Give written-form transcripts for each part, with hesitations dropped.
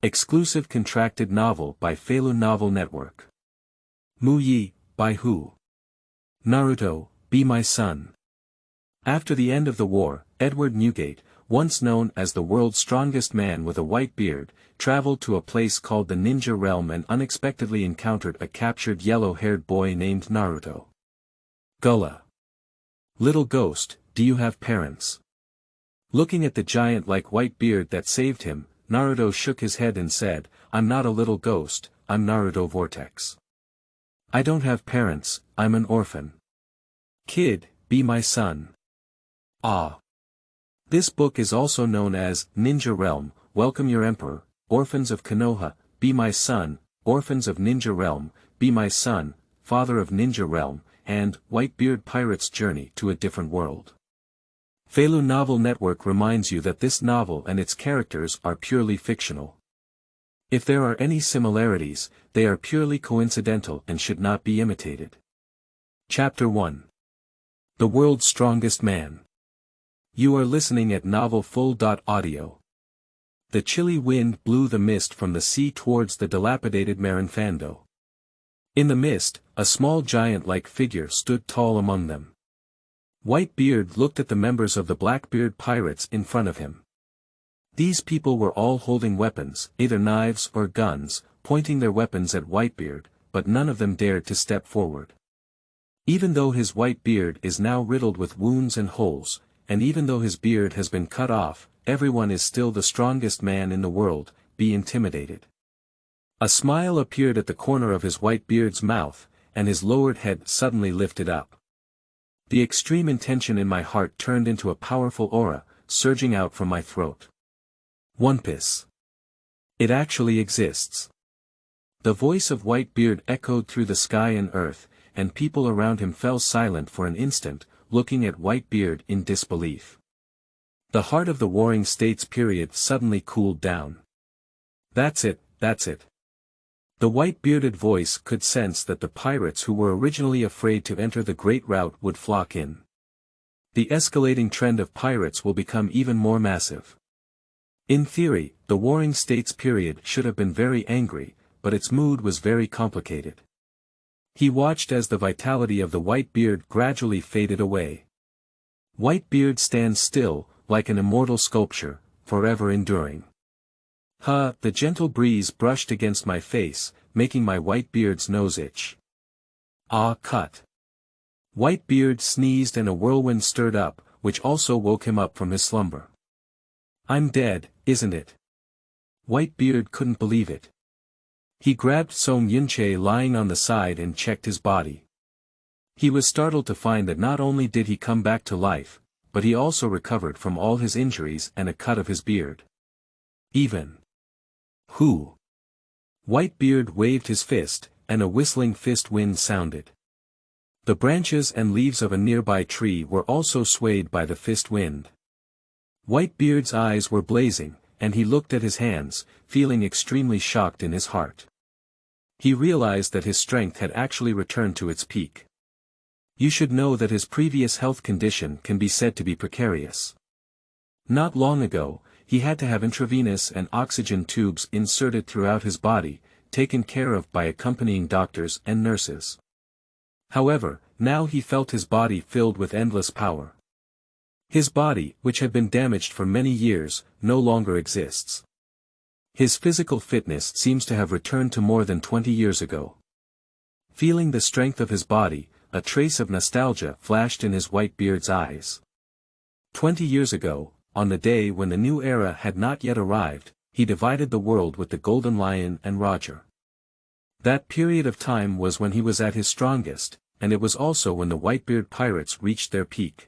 Exclusive contracted novel by Feilu Novel Network. Mu Yi, Bai Hu. Naruto, Be My Son. After the end of the war, Edward Newgate, once known as the world's strongest man with a white beard, traveled to a place called the Ninja Realm and unexpectedly encountered a captured yellow-haired boy named Naruto. Gullah. Little ghost, do you have parents? Looking at the giant-like white beard that saved him, Naruto shook his head and said, I'm not a little ghost, I'm Naruto Vortex. I don't have parents, I'm an orphan. Kid, be my son. Ah. This book is also known as Ninja Realm, Welcome Your Emperor, Orphans of Konoha, Be My Son, Orphans of Ninja Realm, Be My Son, Father of Ninja Realm, and Whitebeard Pirate's Journey to a Different World. Feilu Novel Network reminds you that this novel and its characters are purely fictional. If there are any similarities, they are purely coincidental and should not be imitated. Chapter 1. The World's Strongest Man. You are listening at novelfull.audio. The chilly wind blew the mist from the sea towards the dilapidated Marinfando. In the mist, a small giant-like figure stood tall among them. Whitebeard looked at the members of the Blackbeard pirates in front of him. These people were all holding weapons, either knives or guns, pointing their weapons at Whitebeard, but none of them dared to step forward. Even though his white beard is now riddled with wounds and holes, and even though his beard has been cut off, everyone is still the strongest man in the world, be intimidated. A smile appeared at the corner of his white beard's mouth, and his lowered head suddenly lifted up. The extreme intention in my heart turned into a powerful aura, surging out from my throat. One Piece. It actually exists. The voice of Whitebeard echoed through the sky and earth, and people around him fell silent for an instant, looking at Whitebeard in disbelief. The heart of the Warring States period suddenly cooled down. That's it, that's it. The white-bearded voice could sense that the pirates who were originally afraid to enter the Great Route would flock in. The escalating trend of pirates will become even more massive. In theory, the Warring States period should have been very angry, but its mood was very complicated. He watched as the vitality of the Whitebeard gradually faded away. Whitebeard stands still, like an immortal sculpture, forever enduring. The gentle breeze brushed against my face, making my Whitebeard's nose itch. Cut. Whitebeard sneezed and a whirlwind stirred up, which also woke him up from his slumber. I'm dead, isn't it? Whitebeard couldn't believe it. He grabbed Song Yunche lying on the side and checked his body. He was startled to find that not only did he come back to life, but he also recovered from all his injuries and a cut of his beard. Even. Who? Whitebeard waved his fist, and a whistling fist wind sounded. The branches and leaves of a nearby tree were also swayed by the fist wind. Whitebeard's eyes were blazing, and he looked at his hands, feeling extremely shocked in his heart. He realized that his strength had actually returned to its peak. You should know that his previous health condition can be said to be precarious. Not long ago, he had to have intravenous and oxygen tubes inserted throughout his body, taken care of by accompanying doctors and nurses. However, now he felt his body filled with endless power. His body, which had been damaged for many years, no longer exists. His physical fitness seems to have returned to more than 20 years ago. Feeling the strength of his body, a trace of nostalgia flashed in his Whitebeard's eyes. 20 years ago, on the day when the new era had not yet arrived, he divided the world with the Golden Lion and Roger. That period of time was when he was at his strongest, and it was also when the Whitebeard pirates reached their peak.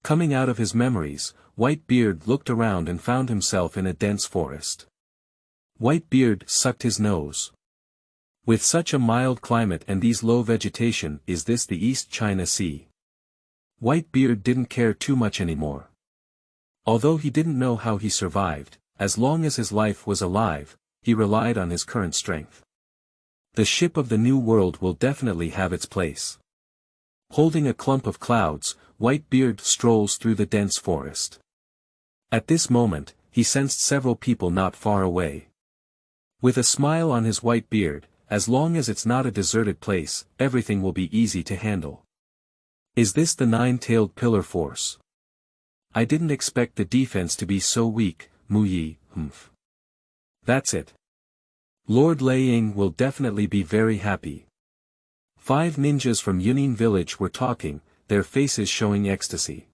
Coming out of his memories, Whitebeard looked around and found himself in a dense forest. Whitebeard sucked his nose. With such a mild climate and these low vegetation, is this the East China Sea? Whitebeard didn't care too much anymore. Although he didn't know how he survived, as long as his life was alive, he relied on his current strength. The ship of the New World will definitely have its place. Holding a clump of clouds, Whitebeard strolls through the dense forest. At this moment, he sensed several people not far away. With a smile on his white beard, as long as it's not a deserted place, everything will be easy to handle. Is this the nine-tailed pillar force? I didn't expect the defense to be so weak, Mu Yi, humph. That's it. Lord Lei Ying will definitely be very happy. 5 ninjas from Yunin village were talking, their faces showing ecstasy.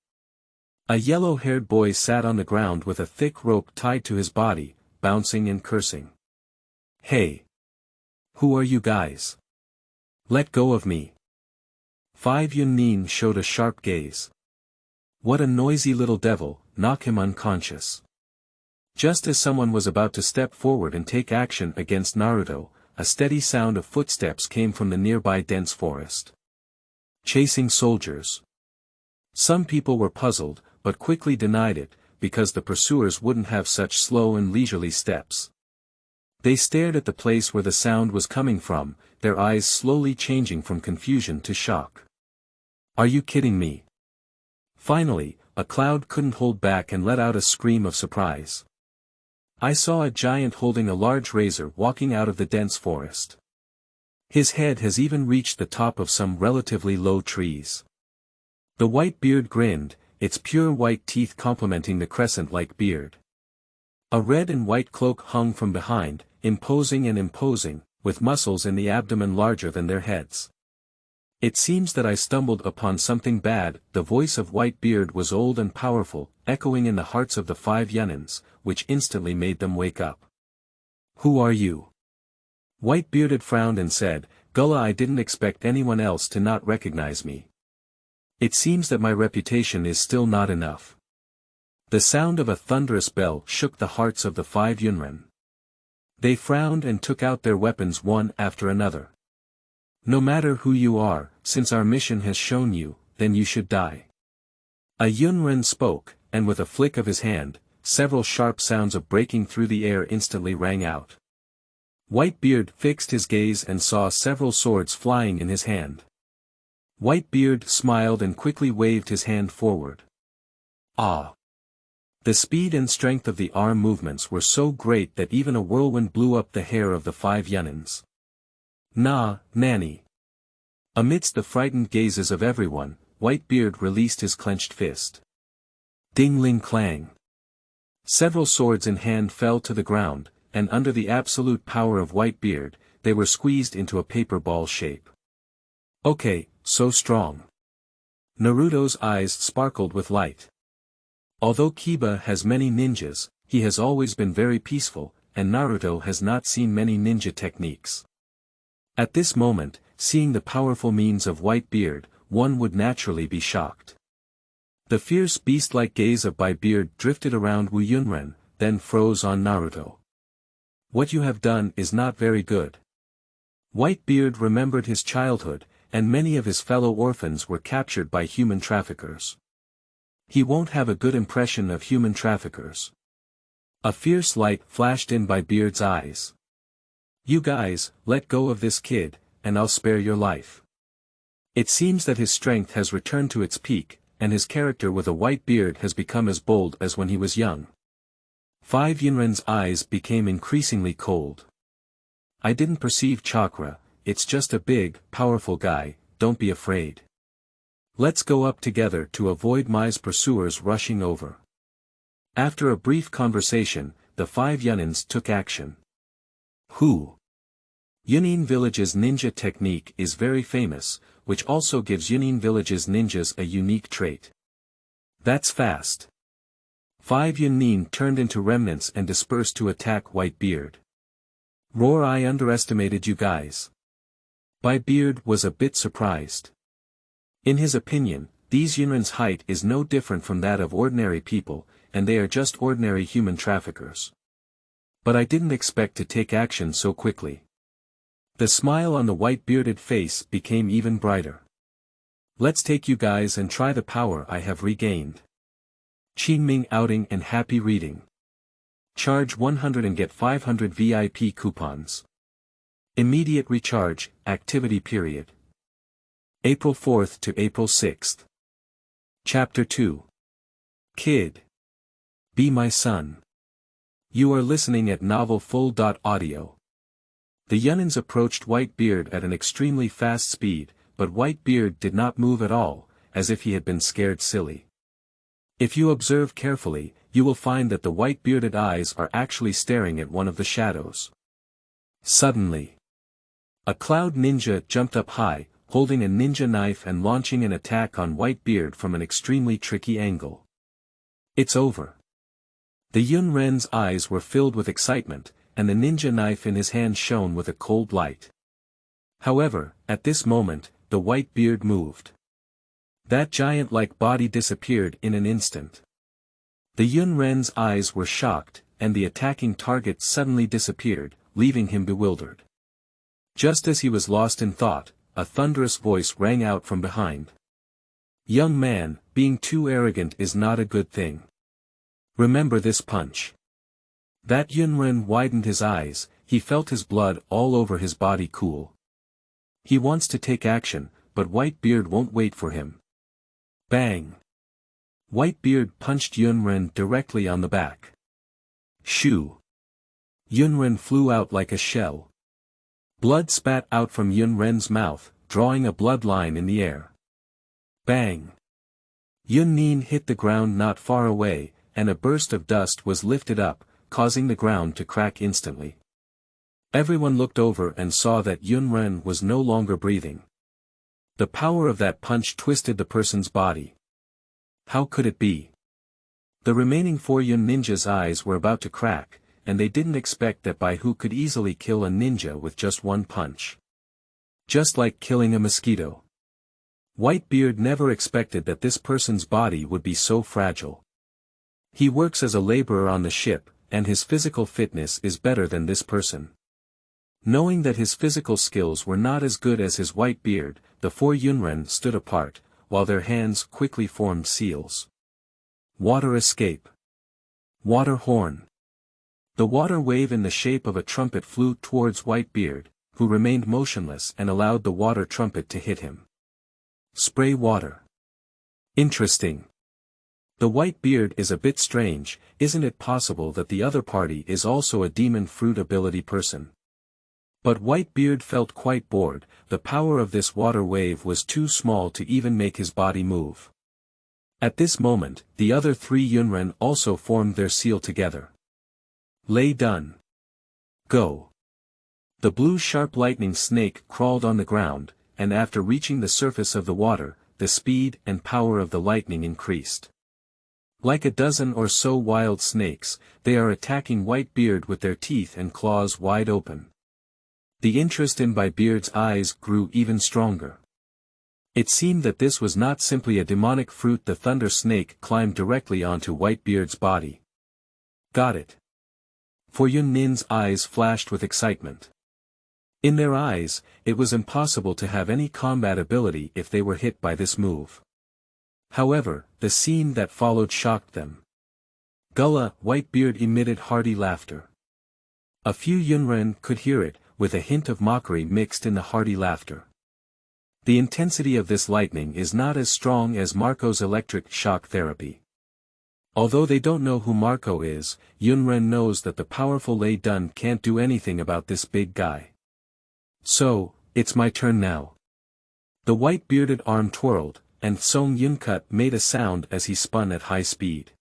A yellow-haired boy sat on the ground with a thick rope tied to his body, bouncing and cursing. Hey! Who are you guys? Let go of me. 5 Yunin showed a sharp gaze. What a noisy little devil, knock him unconscious. Just as someone was about to step forward and take action against Naruto, a steady sound of footsteps came from the nearby dense forest. Chasing soldiers. Some people were puzzled, but quickly denied it, because the pursuers wouldn't have such slow and leisurely steps. They stared at the place where the sound was coming from, their eyes slowly changing from confusion to shock. Are you kidding me? Finally, a cloud couldn't hold back and let out a scream of surprise. I saw a giant holding a large razor walking out of the dense forest. His head has even reached the top of some relatively low trees. The white beard grinned, its pure white teeth complementing the crescent-like beard. A red and white cloak hung from behind, imposing, with muscles in the abdomen larger than their heads. It seems that I stumbled upon something bad. The voice of Whitebeard was old and powerful, echoing in the hearts of the 5 Yunins, which instantly made them wake up. Who are you? Whitebearded frowned and said, Gullah, I didn't expect anyone else to not recognize me. It seems that my reputation is still not enough. The sound of a thunderous bell shook the hearts of the 5 Yunren. They frowned and took out their weapons one after another. No matter who you are, since our mission has shown you, then you should die. A Yunren spoke, and with a flick of his hand, several sharp sounds of breaking through the air instantly rang out. Whitebeard fixed his gaze and saw several swords flying in his hand. Whitebeard smiled and quickly waved his hand forward. Ah! The speed and strength of the arm movements were so great that even a whirlwind blew up the hair of the 5 Yunins. Nah, Nanny. Amidst the frightened gazes of everyone, Whitebeard released his clenched fist. Ding-ling-clang. Several swords in hand fell to the ground, and under the absolute power of Whitebeard, they were squeezed into a paper ball shape. Okay, so strong. Naruto's eyes sparkled with light. Although Kiba has many ninjas, he has always been very peaceful, and Naruto has not seen many ninja techniques. At this moment, seeing the powerful means of Whitebeard, one would naturally be shocked. The fierce beast-like gaze of Whitebeard drifted around Wu Yunren, then froze on Naruto. What you have done is not very good. Whitebeard remembered his childhood, and many of his fellow orphans were captured by human traffickers. He won't have a good impression of human traffickers. A fierce light flashed in Whitebeard's eyes. You guys, let go of this kid, and I'll spare your life. It seems that his strength has returned to its peak, and his character with a white beard has become as bold as when he was young. 5 Yunren's eyes became increasingly cold. I didn't perceive chakra, it's just a big, powerful guy, don't be afraid. Let's go up together to avoid Mai's pursuers rushing over. After a brief conversation, the 5 Yunins took action. Who? Yunin Village's ninja technique is very famous, which also gives Yunin Village's ninjas a unique trait. That's fast. 5 Yunin turned into remnants and dispersed to attack Whitebeard. Roar, I underestimated you guys. Whitebeard was a bit surprised. In his opinion, these Yunren's height is no different from that of ordinary people, and they are just ordinary human traffickers. But I didn't expect to take action so quickly. The smile on the white-bearded face became even brighter. Let's take you guys and try the power I have regained. Qingming outing and happy reading. Charge 100 and get 500 VIP coupons. Immediate recharge, activity period. April 4th to April 6th. Chapter 2. Kid. Be my son. You are listening at novelfull.audio. The Yunins approached Whitebeard at an extremely fast speed, but Whitebeard did not move at all, as if he had been scared silly. If you observe carefully, you will find that the white-bearded eyes are actually staring at one of the shadows. Suddenly, a cloud ninja jumped up high, holding a ninja knife and launching an attack on Whitebeard from an extremely tricky angle. It's over. The Yunren's eyes were filled with excitement, and the ninja knife in his hand shone with a cold light. However, at this moment, the Whitebeard moved. That giant-like body disappeared in an instant. The Yunren's eyes were shocked, and the attacking target suddenly disappeared, leaving him bewildered. Just as he was lost in thought, a thunderous voice rang out from behind. "Young man, being too arrogant is not a good thing. Remember this punch." That Yunren widened his eyes, he felt his blood all over his body cool. He wants to take action, but Whitebeard won't wait for him. Bang! Whitebeard punched Yunren directly on the back. Shoo! Yunren flew out like a shell. Blood spat out from Yunren's mouth, drawing a blood line in the air. Bang! Yunnin hit the ground not far away, and a burst of dust was lifted up, causing the ground to crack instantly. Everyone looked over and saw that Yunren was no longer breathing. The power of that punch twisted the person's body. How could it be? The remaining 4 Yun ninjas' eyes were about to crack, and they didn't expect that Bai Hu could easily kill a ninja with just one punch. Just like killing a mosquito. Whitebeard never expected that this person's body would be so fragile. He works as a laborer on the ship, and his physical fitness is better than this person. Knowing that his physical skills were not as good as his Whitebeard, the 4 Yunren stood apart, while their hands quickly formed seals. Water escape. Water horn. The water wave in the shape of a trumpet flew towards Whitebeard, who remained motionless and allowed the water trumpet to hit him. Spray water. Interesting. The Whitebeard is a bit strange. Isn't it possible that the other party is also a demon fruit ability person? But Whitebeard felt quite bored. The power of this water wave was too small to even make his body move. At this moment, the other 3 Yunren also formed their seal together. Lay done. Go. The blue sharp lightning snake crawled on the ground, and after reaching the surface of the water, the speed and power of the lightning increased. Like a dozen or so wild snakes, they are attacking Whitebeard with their teeth and claws wide open. The interest in Whitebeard's eyes grew even stronger. It seemed that this was not simply a demonic fruit. The thunder snake climbed directly onto Whitebeard's body. Got it. 4 Yunnin's eyes flashed with excitement. In their eyes, it was impossible to have any combat ability if they were hit by this move. However, the scene that followed shocked them. Gullah, Whitebeard emitted hearty laughter. A few Yunren could hear it, with a hint of mockery mixed in the hearty laughter. The intensity of this lightning is not as strong as Marco's electric shock therapy. Although they don't know who Marco is, Yunren knows that the powerful Lei Dun can't do anything about this big guy. So, it's my turn now. The white-bearded arm twirled, and Song Yunkut made a sound as he spun at high speed.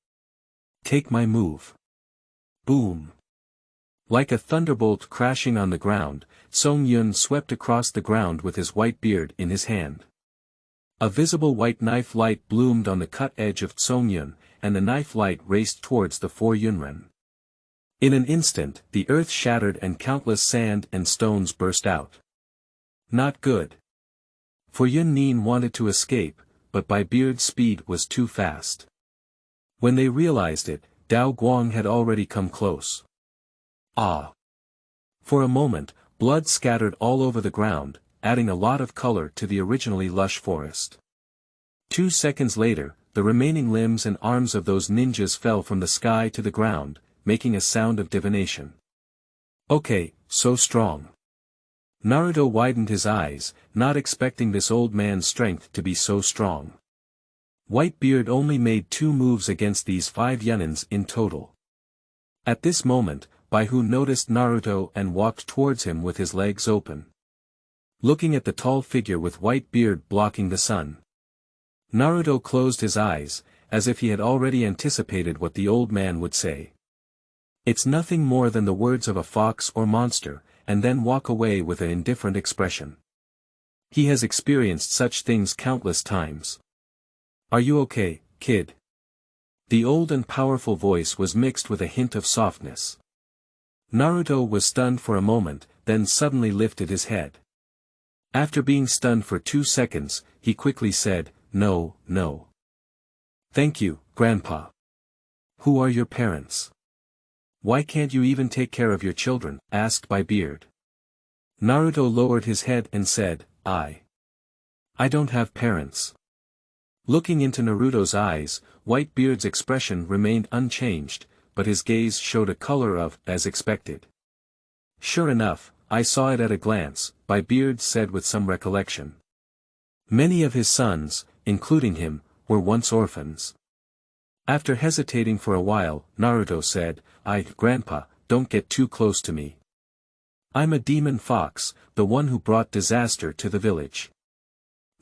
Take my move. Boom. Like a thunderbolt crashing on the ground, Song Yun swept across the ground with his white beard in his hand. A visible white knife light bloomed on the cut edge of Song Yun, and the knife light raced towards the 4 Yunren. In an instant, the earth shattered and countless sand and stones burst out. Not good. For Yun Nin wanted to escape, but Bai Beard's speed was too fast. When they realized it, Dao Guang had already come close. Ah! For a moment, blood scattered all over the ground, adding a lot of color to the originally lush forest. 2 seconds later, the remaining limbs and arms of those ninjas fell from the sky to the ground, making a sound of divination. Okay, so strong. Naruto widened his eyes, not expecting this old man's strength to be so strong. Whitebeard only made 2 moves against these 5 Yunins in total. At this moment, Bai Hu noticed Naruto and walked towards him with his legs open. Looking at the tall figure with white beard blocking the sun. Naruto closed his eyes, as if he had already anticipated what the old man would say. It's nothing more than the words of a fox or monster, and then walk away with an indifferent expression. He has experienced such things countless times. Are you okay, kid? The old and powerful voice was mixed with a hint of softness. Naruto was stunned for a moment, then suddenly lifted his head. After being stunned for 2 seconds, he quickly said, "No, no. Thank you, Grandpa. Who are your parents? Why can't you even take care of your children?" asked Bai Beard. Naruto lowered his head and said, I don't have parents. Looking into Naruto's eyes, Whitebeard's expression remained unchanged, but his gaze showed a color of, as expected. Sure enough, I saw it at a glance, Bai Beard said with some recollection. Many of his sons, including him, were once orphans. After hesitating for a while, Naruto said, Grandpa, don't get too close to me. I'm a demon fox, the one who brought disaster to the village.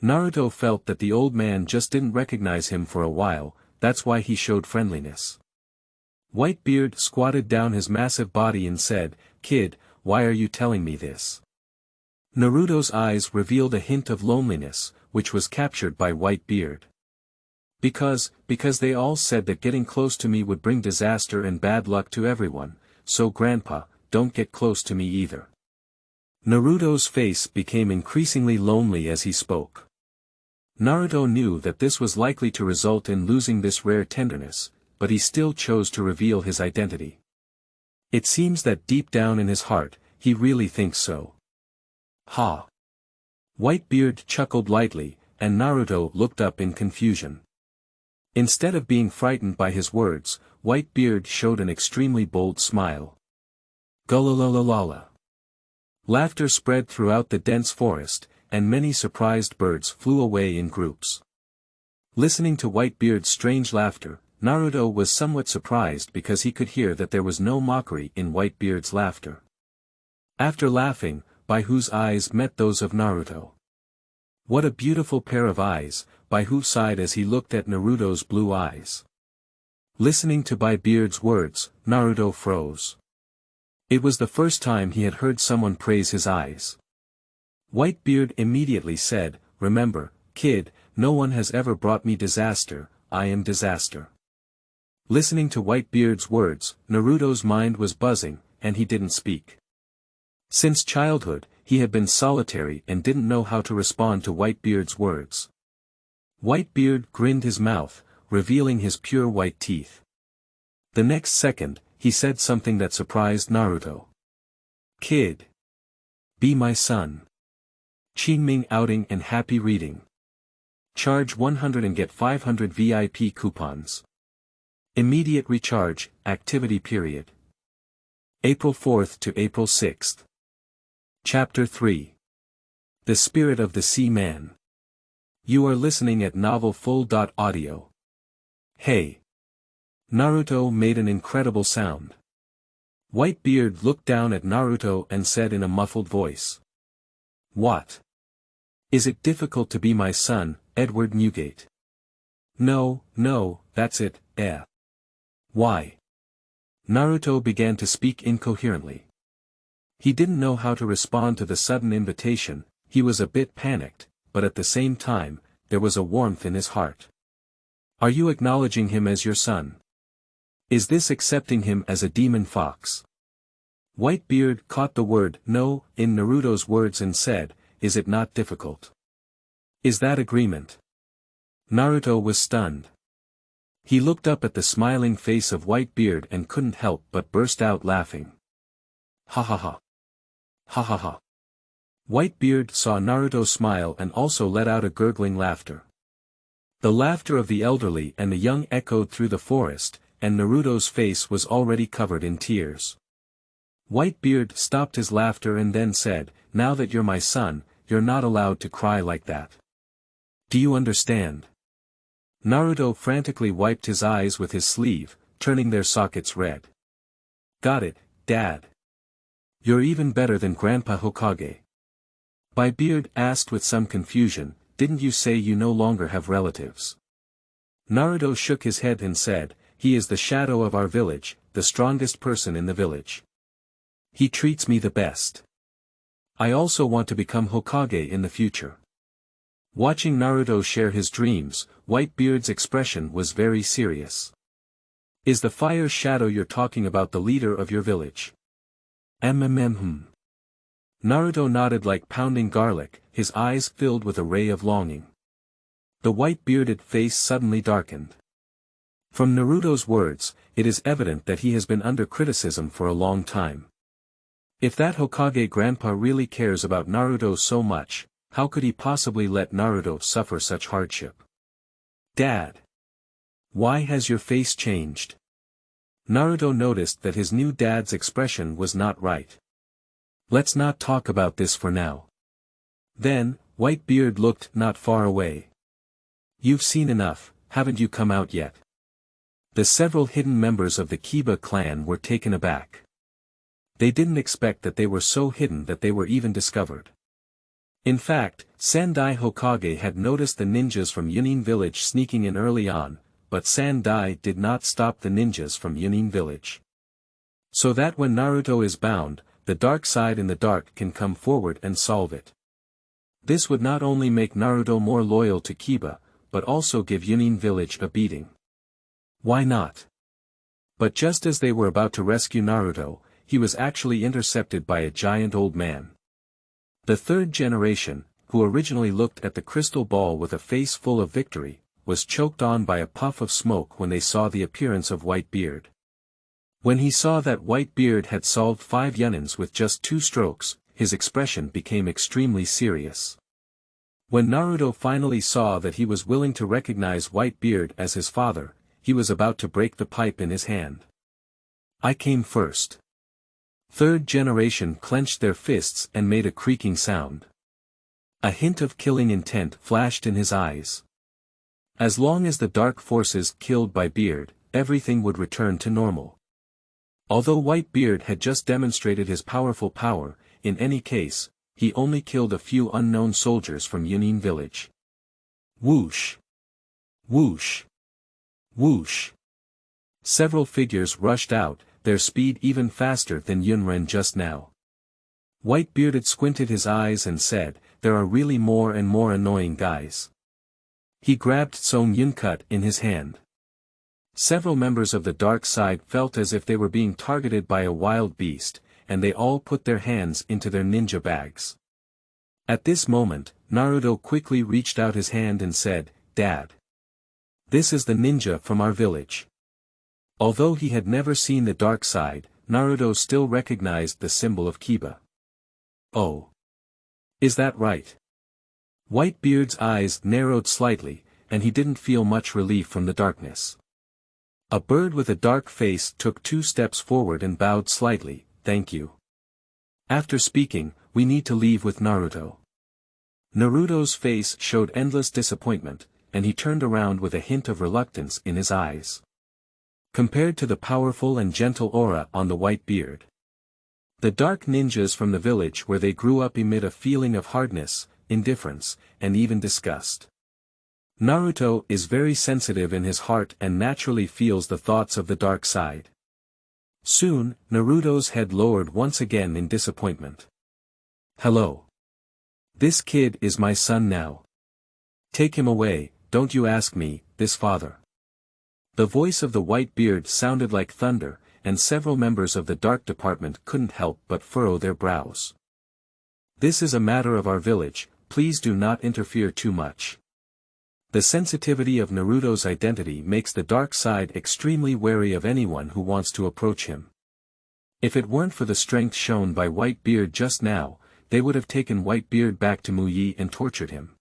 Naruto felt that the old man just didn't recognize him for a while, that's why he showed friendliness. Whitebeard squatted down his massive body and said, Kid, why are you telling me this? Naruto's eyes revealed a hint of loneliness, which was captured by Whitebeard. Because they all said that getting close to me would bring disaster and bad luck to everyone, so Grandpa, don't get close to me either. Naruto's face became increasingly lonely as he spoke. Naruto knew that this was likely to result in losing this rare tenderness, but he still chose to reveal his identity. It seems that deep down in his heart, he really thinks so. Ha! Whitebeard chuckled lightly, and Naruto looked up in confusion. Instead of being frightened by his words, Whitebeard showed an extremely bold smile. Gullah. Laughter spread throughout the dense forest, and many surprised birds flew away in groups. Listening to Whitebeard's strange laughter, Naruto was somewhat surprised because he could hear that there was no mockery in Whitebeard's laughter. After laughing, Bai Hu's eyes met those of Naruto. What a beautiful pair of eyes, Bai Hu sighed as he looked at Naruto's blue eyes. Listening to Bai Beard's words, Naruto froze. It was the first time he had heard someone praise his eyes. Whitebeard immediately said, Remember, kid, no one has ever brought me disaster, I am disaster. Listening to Whitebeard's words, Naruto's mind was buzzing, and he didn't speak. Since childhood, he had been solitary and didn't know how to respond to Whitebeard's words. Whitebeard grinned his mouth, revealing his pure white teeth. The next second, he said something that surprised Naruto. Kid. Be my son. Qingming outing and happy reading. Charge 100 and get 500 VIP coupons. Immediate recharge, activity period. April 4th to April 6th. Chapter 3. The Spirit of the Sea Man. You are listening at novelfull.audio. Hey. Naruto made an incredible sound. Whitebeard looked down at Naruto and said in a muffled voice. What? Is it difficult to be my son, Edward Newgate? No, that's it, Why? Naruto began to speak incoherently. He didn't know how to respond to the sudden invitation, he was a bit panicked, but at the same time, there was a warmth in his heart. Are you acknowledging him as your son? Is this accepting him as a demon fox? Whitebeard caught the word no in Naruto's words and said, Is it not difficult? Is that agreement? Naruto was stunned. He looked up at the smiling face of Whitebeard and couldn't help but burst out laughing. Ha ha ha. Ha ha ha. Whitebeard saw Naruto smile and also let out a gurgling laughter. The laughter of the elderly and the young echoed through the forest, and Naruto's face was already covered in tears. Whitebeard stopped his laughter and then said, Now that you're my son, you're not allowed to cry like that. Do you understand? Naruto frantically wiped his eyes with his sleeve, turning their sockets red. Got it, Dad. You're even better than Grandpa Hokage. Bai Beard asked with some confusion, didn't you say you no longer have relatives? Naruto shook his head and said, he is the shadow of our village, the strongest person in the village. He treats me the best. I also want to become Hokage in the future. Watching Naruto share his dreams, Whitebeard's expression was very serious. Is the fire shadow you're talking about the leader of your village? Naruto nodded like pounding garlic, his eyes filled with a ray of longing. The white-bearded face suddenly darkened. From Naruto's words, it is evident that he has been under criticism for a long time. If that Hokage grandpa really cares about Naruto so much, how could he possibly let Naruto suffer such hardship? Dad. Why has your face changed? Naruto noticed that his new dad's expression was not right. Let's not talk about this for now. Then, Whitebeard looked not far away. You've seen enough, haven't you come out yet? The several hidden members of the Kiba clan were taken aback. They didn't expect that they were so hidden that they were even discovered. In fact, Sandai Hokage had noticed the ninjas from Yunin village sneaking in early on, but Sandai did not stop the ninjas from Yunin village. So that when Naruto is bound, the dark side in the dark can come forward and solve it. This would not only make Naruto more loyal to Kiba, but also give Yunin village a beating. Why not? But just as they were about to rescue Naruto, he was actually intercepted by a giant old man. The third generation, who originally looked at the crystal ball with a face full of victory, was choked on by a puff of smoke when they saw the appearance of Whitebeard. When he saw that Whitebeard had solved 5 Yunins with just 2 strokes, his expression became extremely serious. When Naruto finally saw that he was willing to recognize Whitebeard as his father, he was about to break the pipe in his hand. I came first. Third generation clenched their fists and made a creaking sound. A hint of killing intent flashed in his eyes. As long as the dark forces killed by Beard, everything would return to normal. Although Whitebeard had just demonstrated his powerful power, in any case, he only killed a few unknown soldiers from Yunin village. Whoosh! Whoosh! Whoosh! Several figures rushed out, their speed even faster than Yunren just now. Whitebearded squinted his eyes and said, there are really more and more annoying guys. He grabbed Song Yunkut in his hand. Several members of the dark side felt as if they were being targeted by a wild beast, and they all put their hands into their ninja bags. At this moment, Naruto quickly reached out his hand and said, Dad. This is the ninja from our village. Although he had never seen the dark side, Naruto still recognized the symbol of Kiba. Oh. Is that right? Whitebeard's eyes narrowed slightly, and he didn't feel much relief from the darkness. A bird with a dark face took 2 steps forward and bowed slightly, thank you. After speaking, we need to leave with Naruto. Naruto's face showed endless disappointment, and he turned around with a hint of reluctance in his eyes. Compared to the powerful and gentle aura on the Whitebeard, the dark ninjas from the village where they grew up emit a feeling of hardness, indifference, and even disgust. Naruto is very sensitive in his heart and naturally feels the thoughts of the dark side. Soon, Naruto's head lowered once again in disappointment. Hello. This kid is my son now. Take him away, don't you ask me, this father. The voice of the Whitebeard sounded like thunder, and several members of the Dark Department couldn't help but furrow their brows. This is a matter of our village, please do not interfere too much. The sensitivity of Naruto's identity makes the dark side extremely wary of anyone who wants to approach him. If it weren't for the strength shown by Whitebeard just now, they would have taken Whitebeard back to Muyi and tortured him.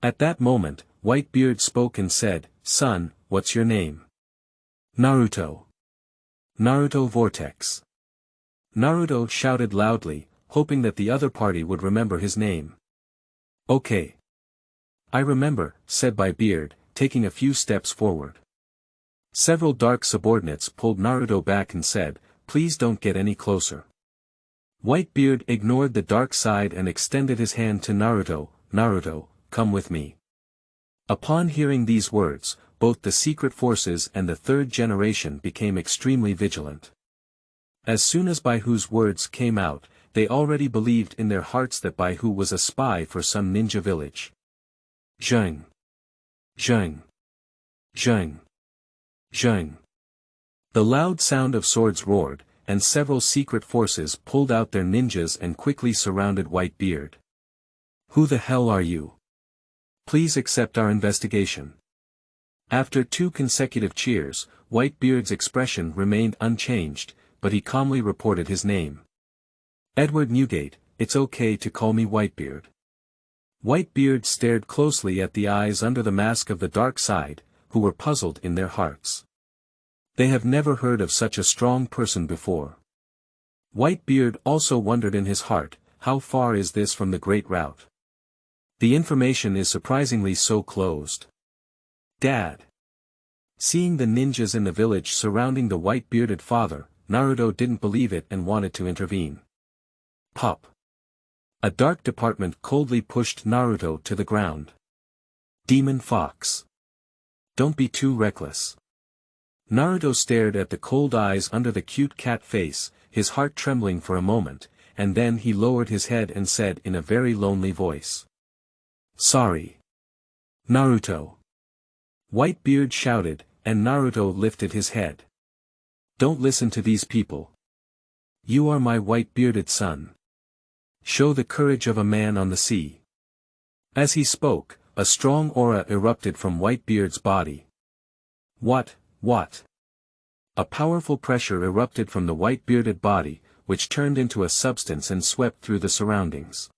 At that moment, Whitebeard spoke and said, Son, what's your name? Naruto. Naruto Vortex. Naruto shouted loudly, hoping that the other party would remember his name. Okay. I remember, said Bai Beard, taking a few steps forward. Several dark subordinates pulled Naruto back and said, please don't get any closer. Whitebeard ignored the dark side and extended his hand to Naruto. Naruto, come with me. Upon hearing these words, both the secret forces and the third generation became extremely vigilant. As soon as Bai Hu's words came out, they already believed in their hearts that Bai Hu was a spy for some ninja village. Zheng. Zheng. Zheng. Zheng. The loud sound of swords roared, and several secret forces pulled out their ninjas and quickly surrounded Whitebeard. Who the hell are you? Please accept our investigation. After 2 consecutive cheers, Whitebeard's expression remained unchanged, but he calmly reported his name. Edward Newgate, it's okay to call me Whitebeard. Whitebeard stared closely at the eyes under the mask of the dark side, who were puzzled in their hearts. They have never heard of such a strong person before. Whitebeard also wondered in his heart, how far is this from the Great Route? The information is surprisingly so closed. Dad. Seeing the ninjas in the village surrounding the white-bearded father, Naruto didn't believe it and wanted to intervene. Pup. A dark department coldly pushed Naruto to the ground. Demon Fox. Don't be too reckless. Naruto stared at the cold eyes under the cute cat face, his heart trembling for a moment, and then he lowered his head and said in a very lonely voice. Sorry. Naruto. Whitebeard shouted, and Naruto lifted his head. Don't listen to these people. You are my white-bearded son. Show the courage of a man on the sea. As he spoke, a strong aura erupted from Whitebeard's body. What? A powerful pressure erupted from the white-bearded body, which turned into a substance and swept through the surroundings.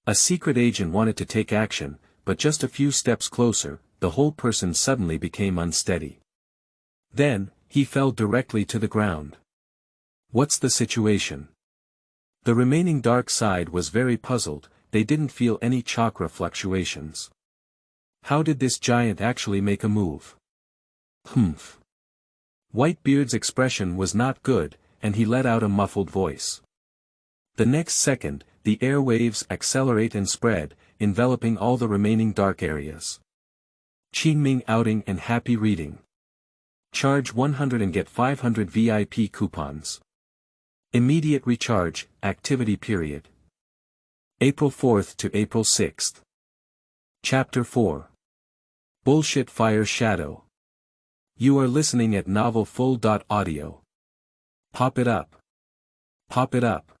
A secret agent wanted to take action, but just a few steps closer, the whole person suddenly became unsteady. Then, he fell directly to the ground. What's the situation? The remaining dark side was very puzzled, they didn't feel any chakra fluctuations. How did this giant actually make a move? Humph. Whitebeard's expression was not good, and he let out a muffled voice. The next second, the airwaves accelerate and spread, enveloping all the remaining dark areas. Qingming outing and happy reading. Charge 100 and get 500 VIP coupons. Immediate recharge, activity period. April 4th to April 6th. Chapter 4. Bullshit Fire Shadow. You are listening at novelfull.audio. Pop it up. Pop it up.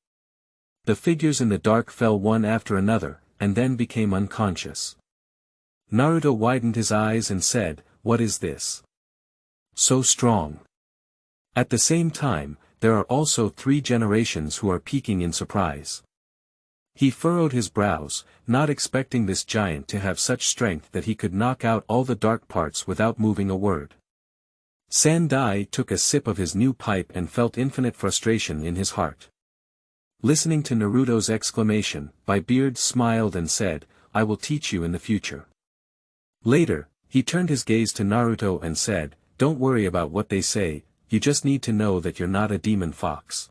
The figures in the dark fell one after another, and then became unconscious. Naruto widened his eyes and said, What is this? So strong. At the same time, there are also 3 generations who are peeking in surprise. He furrowed his brows, not expecting this giant to have such strength that he could knock out all the dark parts without moving a word. Sandai took a sip of his new pipe and felt infinite frustration in his heart. Listening to Naruto's exclamation, Whitebeard smiled and said, I will teach you in the future. Later, he turned his gaze to Naruto and said, Don't worry about what they say, you just need to know that you're not a demon fox.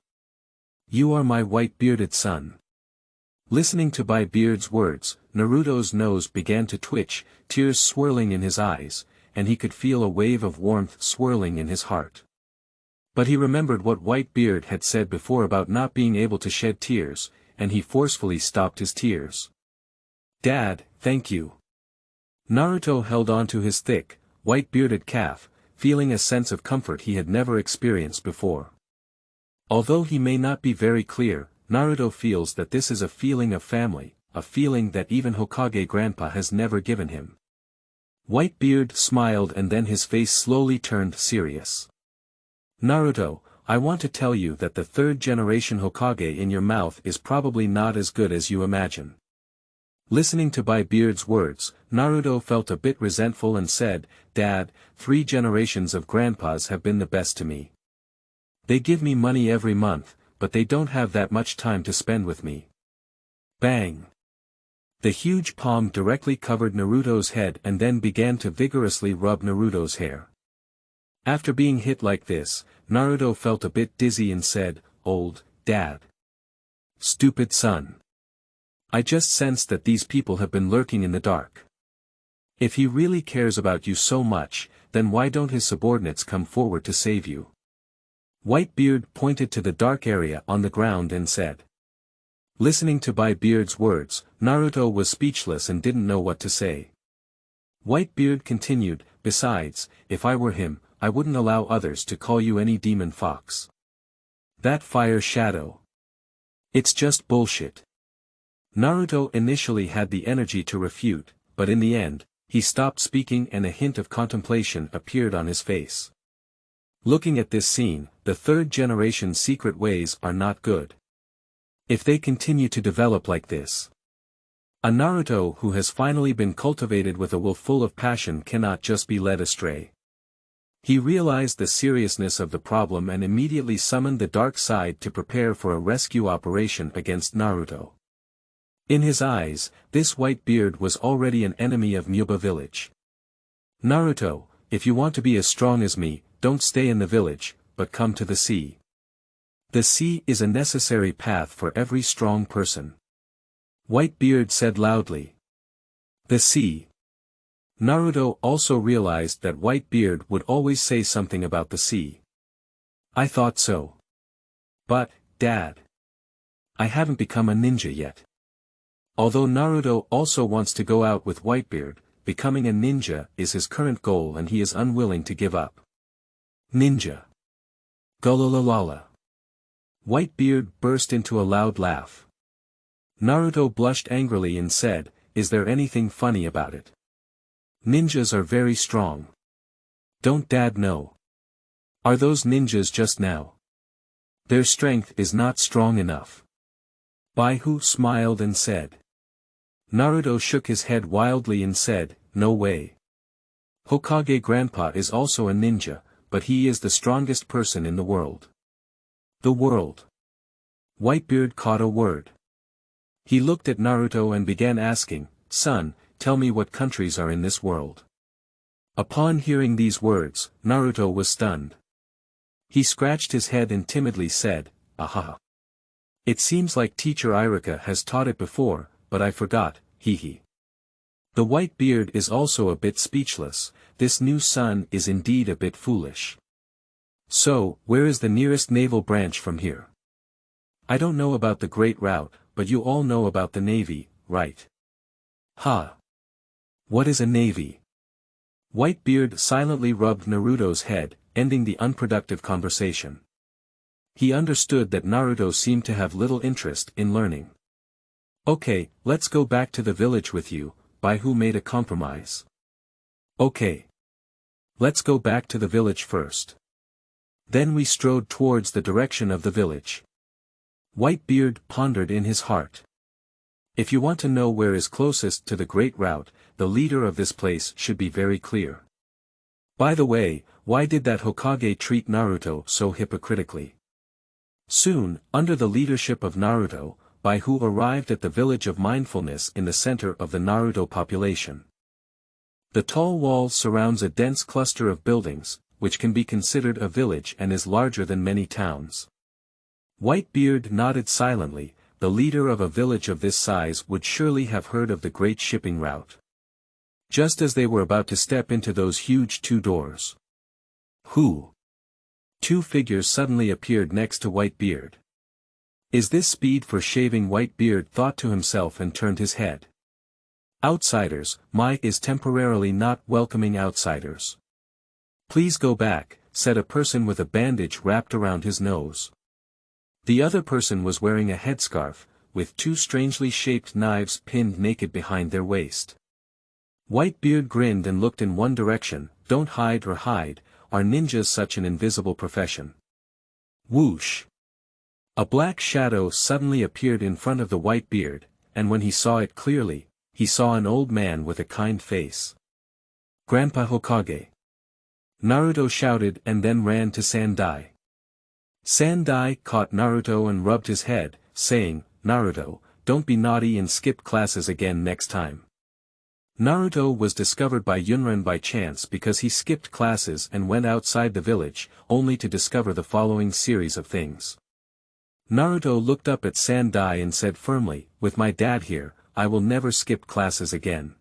You are my white-bearded son. Listening to Whitebeard's words, Naruto's nose began to twitch, tears swirling in his eyes, and he could feel a wave of warmth swirling in his heart. But he remembered what Whitebeard had said before about not being able to shed tears, and he forcefully stopped his tears. Dad, thank you. Naruto held on to his thick, white-bearded calf, feeling a sense of comfort he had never experienced before. Although he may not be very clear, Naruto feels that this is a feeling of family, a feeling that even Hokage Grandpa has never given him. Whitebeard smiled and then his face slowly turned serious. Naruto, I want to tell you that the 3rd generation Hokage in your mouth is probably not as good as you imagine. Listening to Whitebeard's words, Naruto felt a bit resentful and said, Dad, 3 generations of grandpas have been the best to me. They give me money every month, but they don't have that much time to spend with me. Bang! The huge palm directly covered Naruto's head and then began to vigorously rub Naruto's hair. After being hit like this, Naruto felt a bit dizzy and said, "Old Dad. Stupid son. I just sensed that these people have been lurking in the dark. If he really cares about you so much, then why don't his subordinates come forward to save you?" Whitebeard pointed to the dark area on the ground and said. Listening to Bai Beard's words, Naruto was speechless and didn't know what to say. Whitebeard continued, "Besides, if I were him, I wouldn't allow others to call you any demon fox. That fire shadow. It's just bullshit." Naruto initially had the energy to refute, but in the end, he stopped speaking and a hint of contemplation appeared on his face. Looking at this scene, the third generation secret ways are not good. If they continue to develop like this, a Naruto who has finally been cultivated with a will full of passion cannot just be led astray. He realized the seriousness of the problem and immediately summoned the dark side to prepare for a rescue operation against Naruto. In his eyes, this Whitebeard was already an enemy of Muba village. "Naruto, if you want to be as strong as me, don't stay in the village, but come to the sea. The sea is a necessary path for every strong person." Whitebeard said loudly. "The sea." Naruto also realized that Whitebeard would always say something about the sea. "I thought so. But, Dad, I haven't become a ninja yet." Although Naruto also wants to go out with Whitebeard, becoming a ninja is his current goal and he is unwilling to give up. "Ninja. Gullah. Whitebeard burst into a loud laugh. Naruto blushed angrily and said, "Is there anything funny about it? Ninjas are very strong. Don't Dad know? Are those ninjas just now? Their strength is not strong enough." Bai Hu smiled and said. Naruto shook his head wildly and said, "No way. Hokage Grandpa is also a ninja, but he is the strongest person in the world." "The world?" Whitebeard caught a word. He looked at Naruto and began asking, "Son, tell me what countries are in this world." Upon hearing these words, Naruto was stunned. He scratched his head and timidly said, "Aha. It seems like Teacher Irika has taught it before, but I forgot, hehe." The Whitebeard is also a bit speechless. This new son is indeed a bit foolish. "So, where is the nearest naval branch from here?" "I don't know about the Great Route, but you all know about the Navy, right?" "Ha. What is a navy?" Whitebeard silently rubbed Naruto's head, ending the unproductive conversation. He understood that Naruto seemed to have little interest in learning. "Okay, let's go back to the village with you," Bai Hu made a compromise. "Okay. Let's go back to the village first." Then we strode towards the direction of the village. Whitebeard pondered in his heart. If you want to know where is closest to the Great Route, the leader of this place should be very clear. By the way, why did that Hokage treat Naruto so hypocritically? Soon, under the leadership of Naruto, Bai Hu arrived at the village of mindfulness in the center of the Naruto population. The tall wall surrounds a dense cluster of buildings, which can be considered a village and is larger than many towns. Whitebeard nodded silently. The leader of a village of this size would surely have heard of the great shipping route. Just as they were about to step into those huge two doors. Who? Two figures suddenly appeared next to Whitebeard. Is this speed for shaving? Whitebeard thought to himself and turned his head. Outsiders, Mike is temporarily not welcoming outsiders. Please go back, said a person with a bandage wrapped around his nose. The other person was wearing a headscarf, with two strangely shaped knives pinned naked behind their waist. Whitebeard grinned and looked in one direction. Don't hide or hide, are ninjas such an invisible profession? Whoosh! A black shadow suddenly appeared in front of the Whitebeard, and when he saw it clearly, he saw an old man with a kind face. Grandpa Hokage! Naruto shouted and then ran to Sandai. Sandai caught Naruto and rubbed his head, saying, Naruto, don't be naughty and skip classes again next time. Naruto was discovered by Yunren by chance because he skipped classes and went outside the village, only to discover the following series of things. Naruto looked up at Sandai and said firmly, "With my dad here, I will never skip classes again."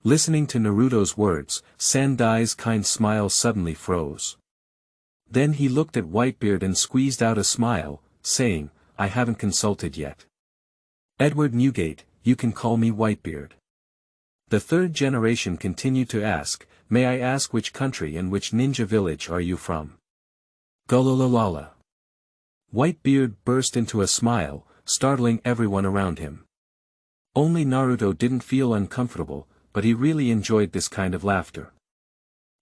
Listening to Naruto's words, Sandai's kind smile suddenly froze. Then he looked at Whitebeard and squeezed out a smile, saying, "I haven't consulted yet. Edward Newgate, you can call me Whitebeard." The third generation continued to ask, "May I ask which country and which ninja village are you from?" Gullah. Whitebeard burst into a smile, startling everyone around him. Only Naruto didn't feel uncomfortable, but he really enjoyed this kind of laughter.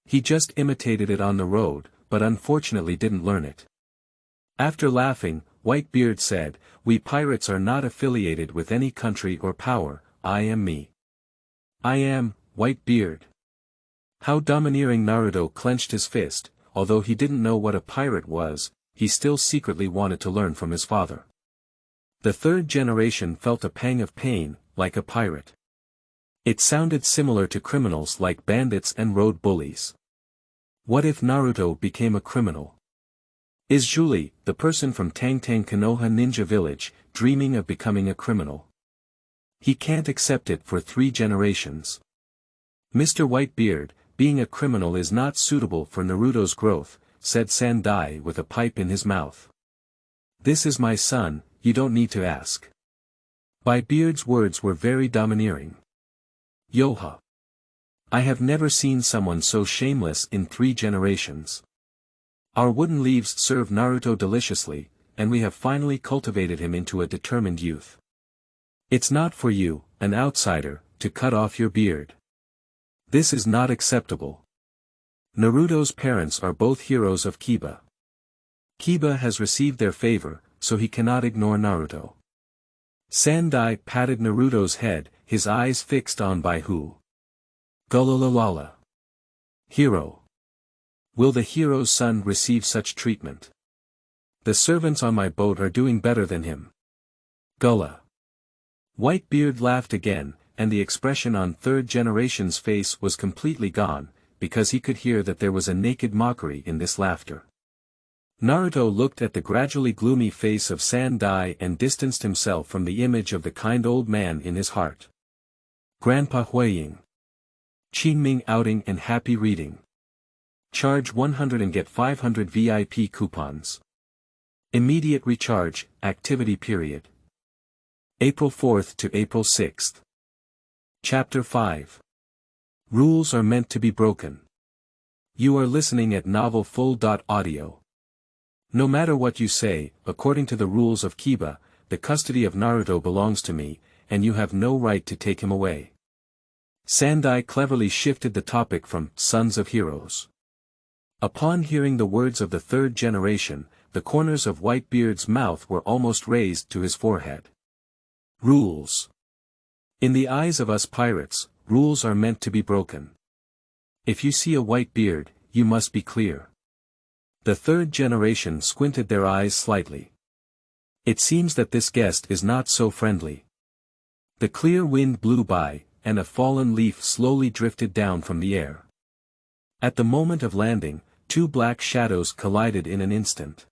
He just imitated it on the road, but unfortunately didn't learn it. After laughing, Whitebeard said, "We pirates are not affiliated with any country or power. I am me. I am Whitebeard." How domineering! Naruto clenched his fist. Although he didn't know what a pirate was, he still secretly wanted to learn from his father. The third generation felt a pang of pain, like a pirate. It sounded similar to criminals like bandits and road bullies. What if Naruto became a criminal? Is Julie, the person from Konoha Ninja Village, dreaming of becoming a criminal? He can't accept it for 3 generations. "Mr. Whitebeard, being a criminal is not suitable for Naruto's growth," said Sandai with a pipe in his mouth. "This is my son, you don't need to ask." Bai Beard's words were very domineering. Yoha! I have never seen someone so shameless in 3 generations. Our wooden leaves serve Naruto deliciously, and we have finally cultivated him into a determined youth. It's not for you, an outsider, to cut off your beard. This is not acceptable. Naruto's parents are both heroes of Kiba. Kiba has received their favor, so he cannot ignore Naruto. Sandai patted Naruto's head, his eyes fixed on Bai Hu. Gullah. Hero. Will the hero's son receive such treatment? The servants on my boat are doing better than him. Gullah. Whitebeard laughed again, and the expression on third generation's face was completely gone, because he could hear that there was a naked mockery in this laughter. Naruto looked at the gradually gloomy face of Sandai and distanced himself from the image of the kind old man in his heart. Grandpa Huiying. Qingming outing and happy reading. Charge 100 and get 500 VIP coupons. Immediate recharge, activity period. April 4th to April 6th. Chapter 5. Rules are meant to be broken. You are listening at novelfull.audio. No matter what you say, according to the rules of Kiba, the custody of Naruto belongs to me, and you have no right to take him away. Sandai cleverly shifted the topic from Sons of Heroes. Upon hearing the words of the third generation, the corners of Whitebeard's mouth were almost raised to his forehead. Rules. In the eyes of us pirates, rules are meant to be broken. If you see a Whitebeard, you must be clear. The third generation squinted their eyes slightly. It seems that this guest is not so friendly. The clear wind blew by, and a fallen leaf slowly drifted down from the air. At the moment of landing, 2 black shadows collided in an instant.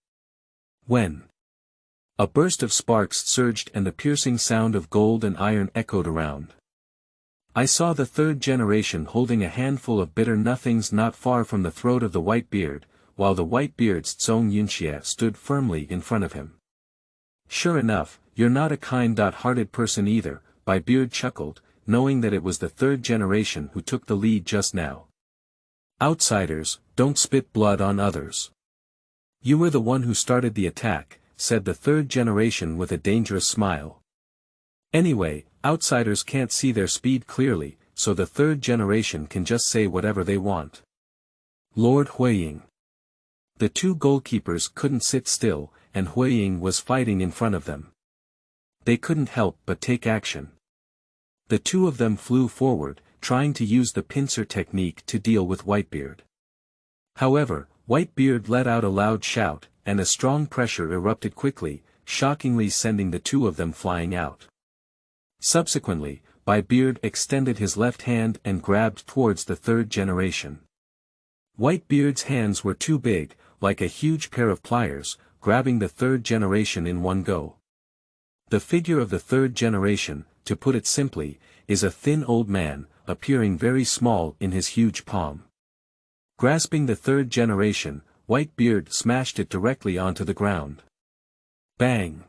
When a burst of sparks surged and the piercing sound of gold and iron echoed around. I saw the third generation holding a handful of bitter nothings not far from the throat of the Whitebeard, while the Whitebeard's Zong Yunxie stood firmly in front of him. Sure enough, you're not a kind-hearted person either, Bai Beard chuckled, knowing that it was the third generation who took the lead just now. Outsiders, don't spit blood on others. You were the one who started the attack, said the third generation with a dangerous smile. Anyway, outsiders can't see their speed clearly, so the third generation can just say whatever they want. Lord Huiying. The 2 goalkeepers couldn't sit still, and Huiying was fighting in front of them. They couldn't help but take action. The 2 of them flew forward, trying to use the pincer technique to deal with Whitebeard. However, Whitebeard let out a loud shout, and a strong pressure erupted quickly, shockingly sending the 2 of them flying out. Subsequently, Beard extended his left hand and grabbed towards the third generation. Beard's hands were too big, like a huge pair of pliers, grabbing the third generation in one go. The figure of the third generation, to put it simply, is a thin old man, appearing very small in his huge palm. Grasping the third generation, Beard smashed it directly onto the ground. Bang!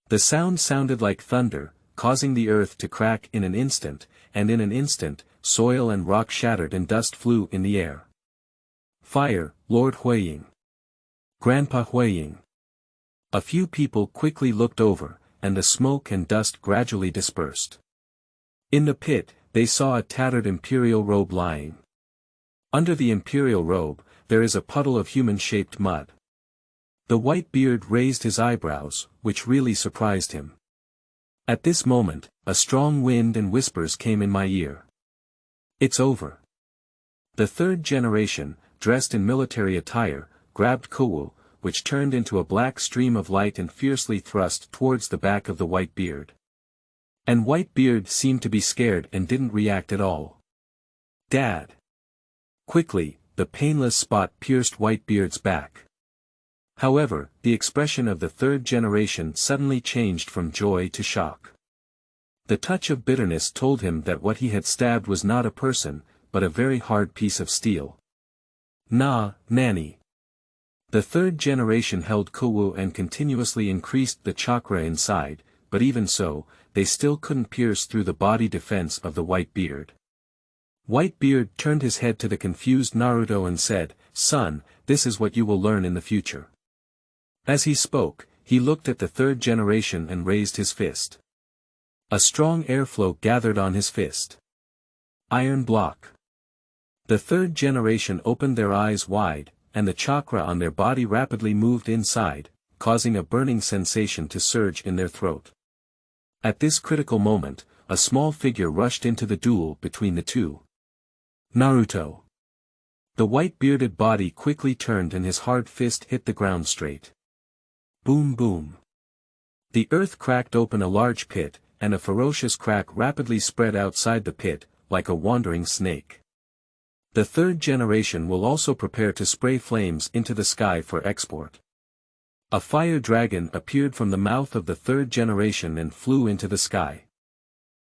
The sound sounded like thunder, causing the earth to crack in an instant, and in an instant, soil and rock shattered and dust flew in the air. Fire, Lord Huiying! Grandpa Huiying! A few people quickly looked over, and the smoke and dust gradually dispersed. In the pit, they saw a tattered imperial robe lying. Under the imperial robe, there is a puddle of human-shaped mud. The Beard raised his eyebrows, which really surprised him. At this moment, a strong wind and whispers came in my ear. It's over. The third generation, dressed in military attire, grabbed Kowu, which turned into a black stream of light and fiercely thrust towards the back of the Beard. And Beard seemed to be scared and didn't react at all. Dad! Quickly, the painless spot pierced Beard's back. However, the expression of the third generation suddenly changed from joy to shock. The touch of bitterness told him that what he had stabbed was not a person, but a very hard piece of steel. Nah, Nanny. The third generation held Kowu and continuously increased the chakra inside, but even so, they still couldn't pierce through the body defense of the Beard. Beard turned his head to the confused Naruto and said, "Son, this is what you will learn in the future." As he spoke, he looked at the third generation and raised his fist. A strong airflow gathered on his fist. Iron block. The third generation opened their eyes wide, and the chakra on their body rapidly moved inside, causing a burning sensation to surge in their throat. At this critical moment, a small figure rushed into the duel between the two. Naruto. The bearded body quickly turned and his hard fist hit the ground straight. Boom boom. The earth cracked open a large pit, and a ferocious crack rapidly spread outside the pit, like a wandering snake. The third generation will also prepare to spray flames into the sky for export. A fire dragon appeared from the mouth of the third generation and flew into the sky.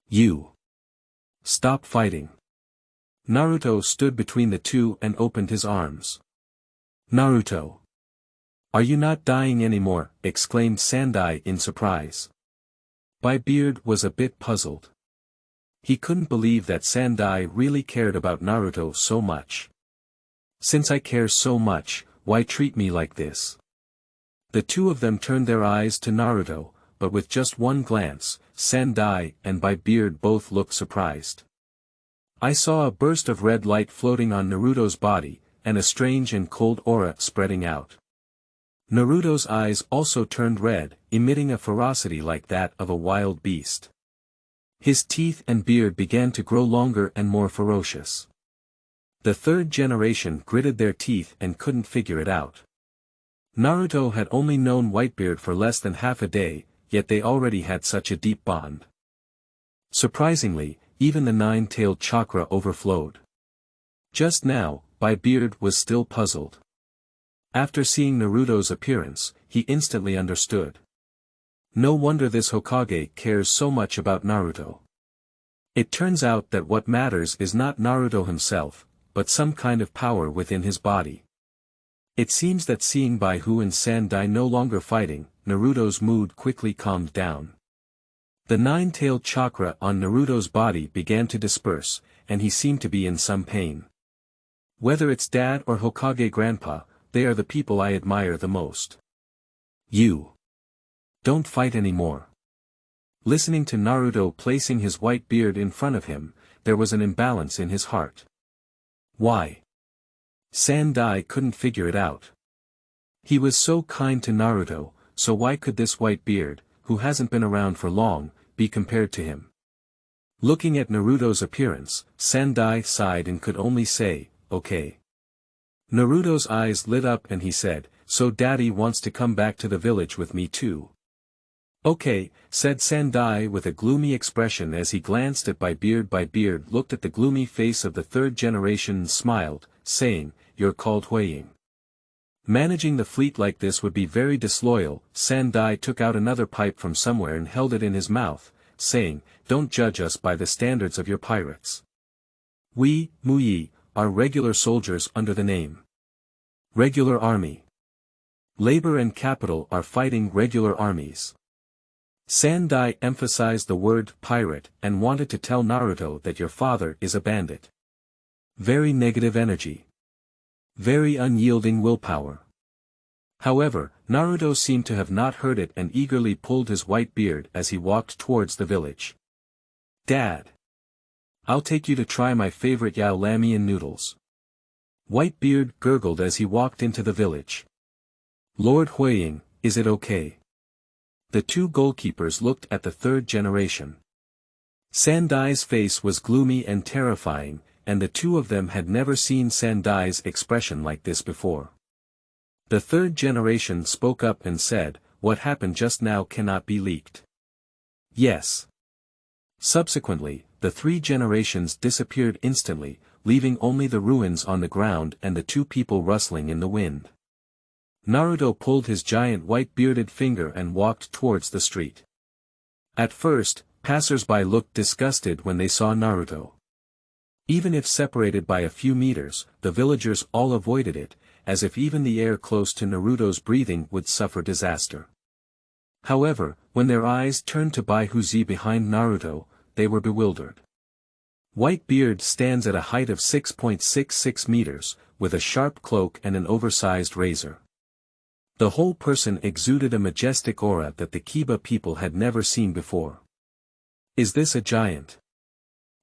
You. Stop fighting. Naruto stood between the two and opened his arms. Naruto. Are you not dying anymore? Exclaimed Sandai in surprise. Beard was a bit puzzled. He couldn't believe that Sandai really cared about Naruto so much. Since I care so much, why treat me like this? The two of them turned their eyes to Naruto, but with just one glance, Sandai and Beard both looked surprised. I saw a burst of red light floating on Naruto's body, and a strange and cold aura spreading out. Naruto's eyes also turned red, emitting a ferocity like that of a wild beast. His teeth and beard began to grow longer and more ferocious. The third generation gritted their teeth and couldn't figure it out. Naruto had only known Whitebeard for less than half a day, yet they already had such a deep bond. Surprisingly, even the nine-tailed chakra overflowed. Just now, Beard was still puzzled. After seeing Naruto's appearance, he instantly understood. No wonder this Hokage cares so much about Naruto. It turns out that what matters is not Naruto himself, but some kind of power within his body. It seems that seeing Bai Hu and Sandai no longer fighting, Naruto's mood quickly calmed down. The nine-tailed chakra on Naruto's body began to disperse, and he seemed to be in some pain. Whether it's Dad or Hokage Grandpa, they are the people I admire the most. You. Don't fight anymore. Listening to Naruto placing his white beard in front of him, there was an imbalance in his heart. Why? Sandai couldn't figure it out. He was so kind to Naruto, so why could this white beard, who hasn't been around for long, be compared to him? Looking at Naruto's appearance, Sandai sighed and could only say, okay. Naruto's eyes lit up and he said, so Daddy wants to come back to the village with me too. Okay, said Sandai with a gloomy expression as he glanced at Bai Beard looked at the gloomy face of the third generation and smiled, saying, "You're called Huiying. Managing the fleet like this would be very disloyal." Sandai took out another pipe from somewhere and held it in his mouth, saying, "Don't judge us by the standards of your pirates. We, Muyi, are regular soldiers under the name regular army. Labor and capital are fighting regular armies." Sandai emphasized the word pirate and wanted to tell Naruto that your father is a bandit. Very negative energy. Very unyielding willpower. However, Naruto seemed to have not heard it and eagerly pulled his white beard as he walked towards the village. "Dad. I'll take you to try my favorite Yao Lamian noodles." Whitebeard gurgled as he walked into the village. "Lord Huiying, is it okay?" The two goalkeepers looked at the third generation. Sandai's face was gloomy and terrifying, and the two of them had never seen Sandai's expression like this before. The third generation spoke up and said, "What happened just now cannot be leaked." Yes. Subsequently, the three generations disappeared instantly, leaving only the ruins on the ground and the two people rustling in the wind. Naruto pulled his giant white-bearded finger and walked towards the street. At first, passers-by looked disgusted when they saw Naruto. Even if separated by a few meters, the villagers all avoided it, as if even the air close to Naruto's breathing would suffer disaster. However, when their eyes turned to Bai Hu behind Naruto, they were bewildered. Whitebeard stands at a height of 6.66 meters, with a sharp cloak and an oversized razor. The whole person exuded a majestic aura that the Kiba people had never seen before. Is this a giant?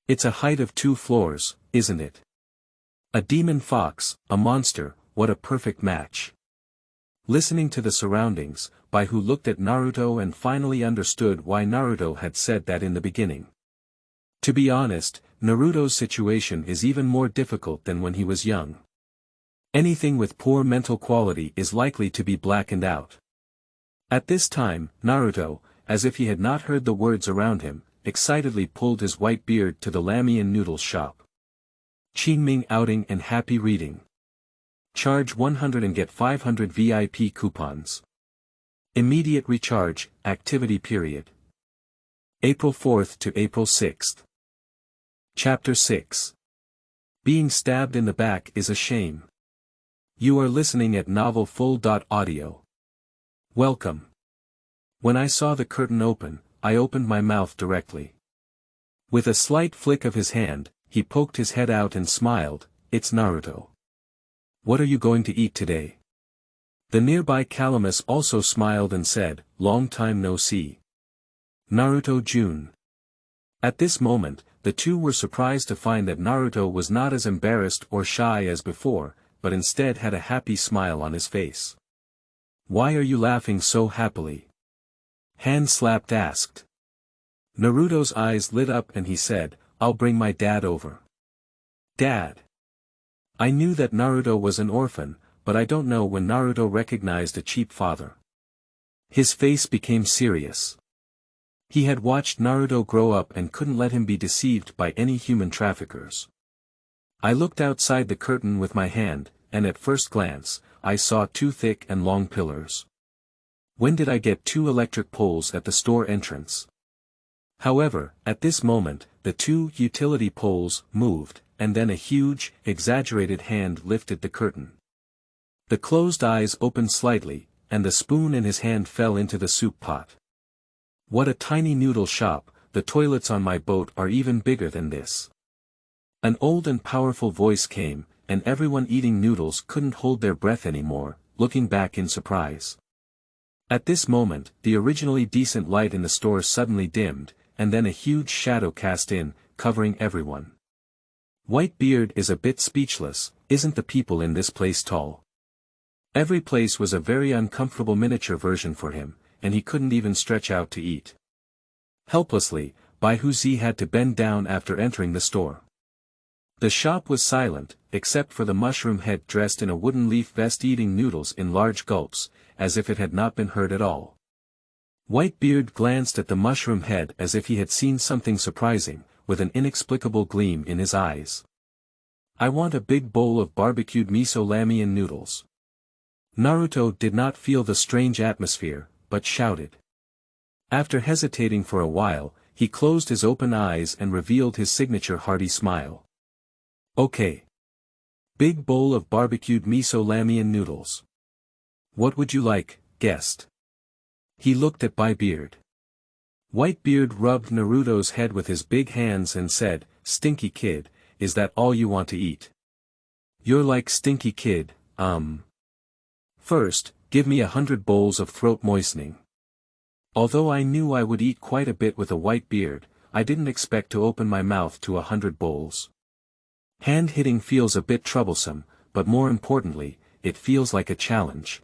It's a height of 2 floors, isn't it? A demon fox, a monster, what a perfect match. Listening to the surroundings, Bai Hu looked at Naruto and finally understood why Naruto had said that in the beginning. To be honest, Naruto's situation is even more difficult than when he was young. Anything with poor mental quality is likely to be blackened out. At this time, Naruto, as if he had not heard the words around him, excitedly pulled his white beard to the Lamian noodles shop. Qingming outing and happy reading. Charge 100 and get 500 VIP coupons. Immediate recharge, activity period. April 4th to April 6th. Chapter 6. Being stabbed in the back is a shame. You are listening at novelfull.audio. Welcome. When I saw the curtain open, I opened my mouth directly. With a slight flick of his hand, he poked his head out and smiled. "It's Naruto. What are you going to eat today?" The nearby Calamus also smiled and said, "Long time no see. Naruto Jun." At this moment, the two were surprised to find that Naruto was not as embarrassed or shy as before, but instead had a happy smile on his face. "Why are you laughing so happily?" Hand-slapped asked. Naruto's eyes lit up and he said, "I'll bring my dad over." Dad. I knew that Naruto was an orphan, but I don't know when Naruto recognized a cheap father. His face became serious. He had watched Naruto grow up and couldn't let him be deceived by any human traffickers. I looked outside the curtain with my hand, and at first glance, I saw 2 thick and long pillars. When did I get 2 electric poles at the store entrance? However, at this moment, the 2 utility poles moved, and then a huge, exaggerated hand lifted the curtain. The closed eyes opened slightly, and the spoon in his hand fell into the soup pot. What a tiny noodle shop, the toilets on my boat are even bigger than this. An old and powerful voice came, and everyone eating noodles couldn't hold their breath anymore, looking back in surprise. At this moment, the originally decent light in the store suddenly dimmed, and then a huge shadow cast in, covering everyone. Whitebeard is a bit speechless. Isn't the people in this place tall? Every place was a very uncomfortable miniature version for him, and he couldn't even stretch out to eat. Helplessly, Bai Hu had to bend down after entering the store. The shop was silent, except for the mushroom head dressed in a wooden leaf vest eating noodles in large gulps, as if it had not been heard at all. Whitebeard glanced at the mushroom head as if he had seen something surprising, with an inexplicable gleam in his eyes. I want a big bowl of barbecued miso ramen noodles. Naruto did not feel the strange atmosphere, but shouted. After hesitating for a while, he closed his open eyes and revealed his signature hearty smile. Okay. Big bowl of barbecued miso ramen noodles. What would you like, guest? He looked at Beard. Whitebeard rubbed Naruto's head with his big hands and said, Stinky kid, is that all you want to eat? You're like Stinky kid, First, give me 100 bowls of throat moistening. Although I knew I would eat quite a bit with a white beard, I didn't expect to open my mouth to 100 bowls. Hand hitting feels a bit troublesome, but more importantly, it feels like a challenge.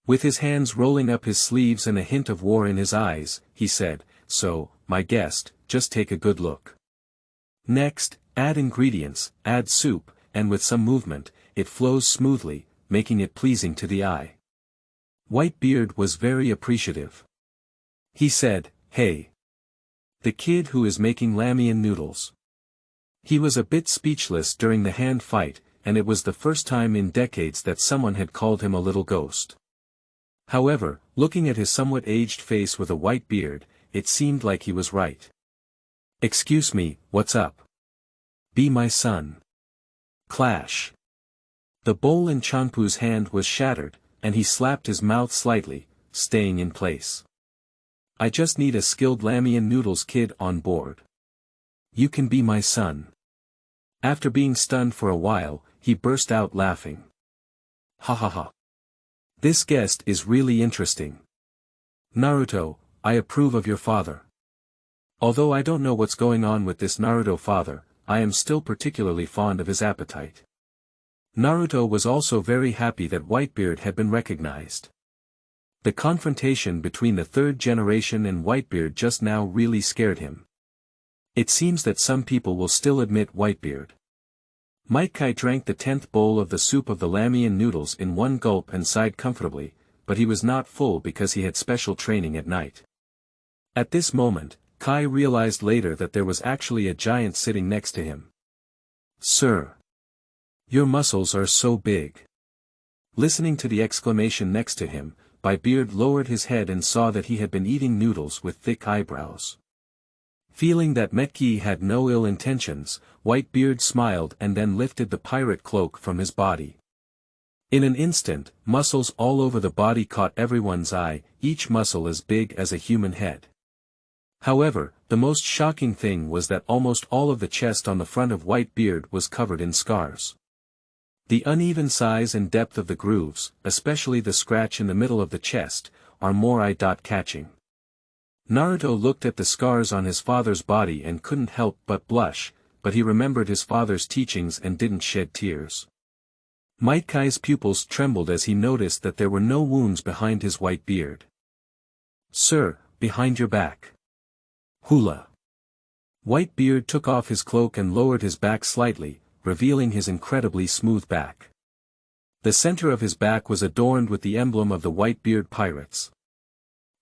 With his hands rolling up his sleeves and a hint of war in his eyes, he said, So, my guest, just take a good look. Next, add ingredients, add soup, and with some movement, it flows smoothly, making it pleasing to the eye. Whitebeard was very appreciative. He said, Hey. The kid who is making ramen noodles. He was a bit speechless during the hand fight, and it was the first time in decades that someone had called him a little ghost. However, looking at his somewhat aged face with a white beard, it seemed like he was right. Excuse me, what's up? Be my son. Clash. The bowl in Chanpu's hand was shattered, and he slapped his mouth slightly, staying in place. I just need a skilled ramen noodles kid on board. You can be my son. After being stunned for a while, he burst out laughing. Ha ha ha. This guest is really interesting. Naruto, I approve of your father. Although I don't know what's going on with this Naruto father, I am still particularly fond of his appetite. Naruto was also very happy that Whitebeard had been recognized. The confrontation between the third generation and Whitebeard just now really scared him. It seems that some people will still admit Whitebeard. Might Kai drank the 10th bowl of the soup of the ramen noodles in one gulp and sighed comfortably, but he was not full because he had special training at night. At this moment, Kai realized later that there was actually a giant sitting next to him. Sir. Your muscles are so big. Listening to the exclamation next to him, Beard lowered his head and saw that he had been eating noodles with thick eyebrows. Feeling that Metki had no ill intentions, Whitebeard smiled and then lifted the pirate cloak from his body. In an instant, muscles all over the body caught everyone's eye, each muscle as big as a human head. However, the most shocking thing was that almost all of the chest on the front of Whitebeard was covered in scars. The uneven size and depth of the grooves, especially the scratch in the middle of the chest, are more eye-catching. Naruto looked at the scars on his father's body and couldn't help but blush, but he remembered his father's teachings and didn't shed tears. Might Kai's pupils trembled as he noticed that there were no wounds behind his white beard. Sir, behind your back. Hula. Whitebeard took off his cloak and lowered his back slightly, revealing his incredibly smooth back. The center of his back was adorned with the emblem of the Whitebeard pirates.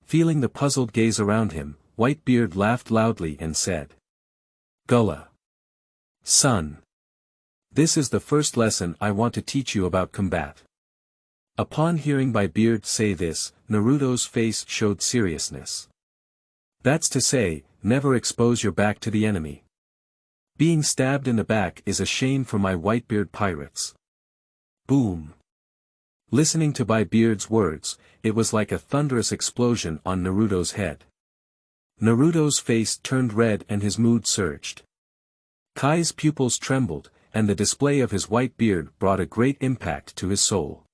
Feeling the puzzled gaze around him, Whitebeard laughed loudly and said. Gullah. Son. This is the first lesson I want to teach you about combat. Upon hearing Beard say this, Naruto's face showed seriousness. That's to say, never expose your back to the enemy. Being stabbed in the back is a shame for my Whitebeard pirates. Boom. Listening to Beard's words, it was like a thunderous explosion on Naruto's head. Naruto's face turned red and his mood surged. Kai's pupils trembled, and the display of his white beard brought a great impact to his soul.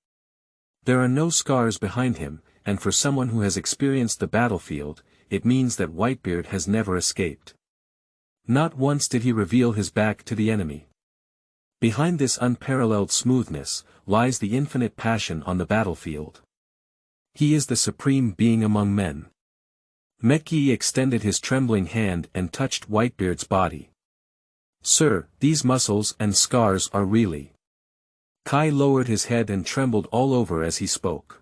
There are no scars behind him, and for someone who has experienced the battlefield, it means that Whitebeard has never escaped. Not once did he reveal his back to the enemy. Behind this unparalleled smoothness, lies the infinite passion on the battlefield. He is the supreme being among men. Meki extended his trembling hand and touched Whitebeard's body. Sir, these muscles and scars are really. Kai lowered his head and trembled all over as he spoke.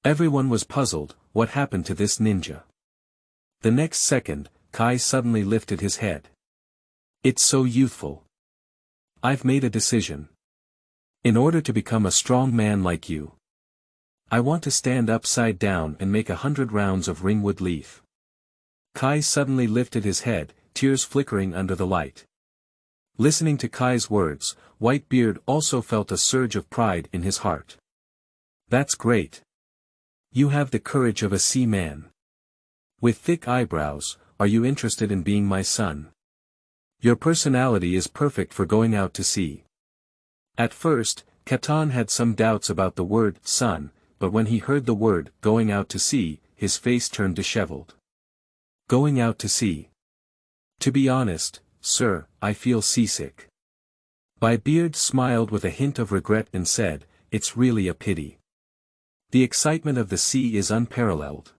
Everyone was puzzled, what happened to this ninja? The next second, Kai suddenly lifted his head. It's so youthful. I've made a decision. In order to become a strong man like you, I want to stand upside down and make 100 rounds of ringwood leaf. Kai suddenly lifted his head, tears flickering under the light. Listening to Kai's words, Whitebeard also felt a surge of pride in his heart. That's great. You have the courage of a sea man. With thick eyebrows, are you interested in being my son? Your personality is perfect for going out to sea. At first, Catan had some doubts about the word son, but when he heard the word going out to sea, his face turned disheveled. Going out to sea. To be honest, sir, I feel seasick. Beard smiled with a hint of regret and said, it's really a pity. The excitement of the sea is unparalleled.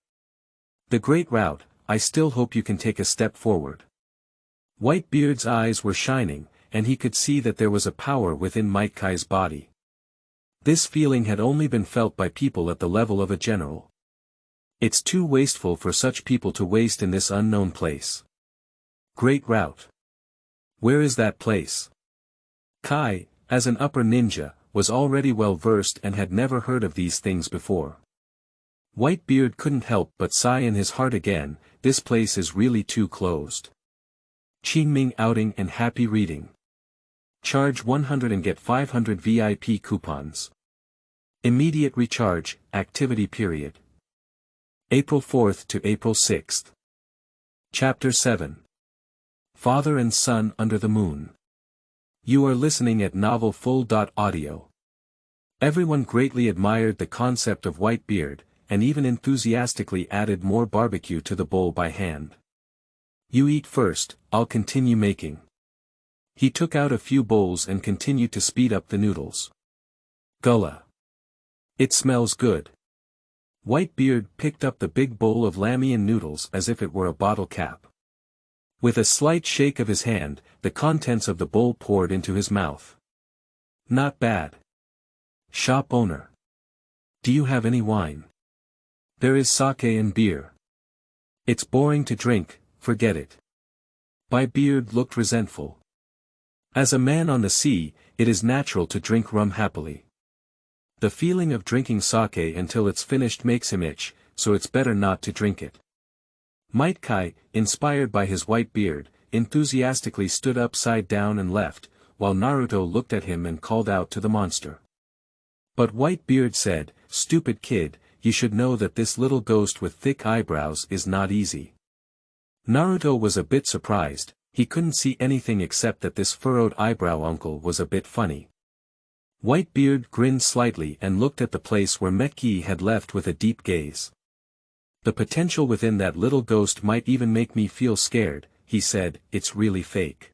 The great route, I still hope you can take a step forward. Whitebeard's eyes were shining, and he could see that there was a power within Might Kai's body. This feeling had only been felt by people at the level of a general. It's too wasteful for such people to waste in this unknown place. Great route. Where is that place? Kai, as an upper ninja, was already well versed and had never heard of these things before. Whitebeard couldn't help but sigh in his heart again, this place is really too closed. Qingming outing and happy reading. Charge 100 and get 500 VIP coupons. Immediate recharge, activity period. April 4th to April 6th. Chapter 7. Father and Son Under the Moon. You are listening at Novel Full.audio. Everyone greatly admired the concept of Whitebeard, and even enthusiastically added more barbecue to the bowl by hand. You eat first, I'll continue making. He took out a few bowls and continued to speed up the noodles. Gullah. It smells good. Whitebeard picked up the big bowl of lammian noodles as if it were a bottle cap. With a slight shake of his hand, the contents of the bowl poured into his mouth. Not bad. Shop owner. Do you have any wine? There is sake and beer. It's boring to drink, forget it. Beard looked resentful. As a man on the sea, it is natural to drink rum happily. The feeling of drinking sake until it's finished makes him itch, so it's better not to drink it. Might Kai, inspired by his white beard, enthusiastically stood upside down and left, while Naruto looked at him and called out to the monster. But Whitebeard said, stupid kid, you should know that this little ghost with thick eyebrows is not easy. Naruto was a bit surprised, he couldn't see anything except that this furrowed eyebrow uncle was a bit funny. Whitebeard grinned slightly and looked at the place where Meki had left with a deep gaze. The potential within that little ghost might even make me feel scared, he said, it's really fake.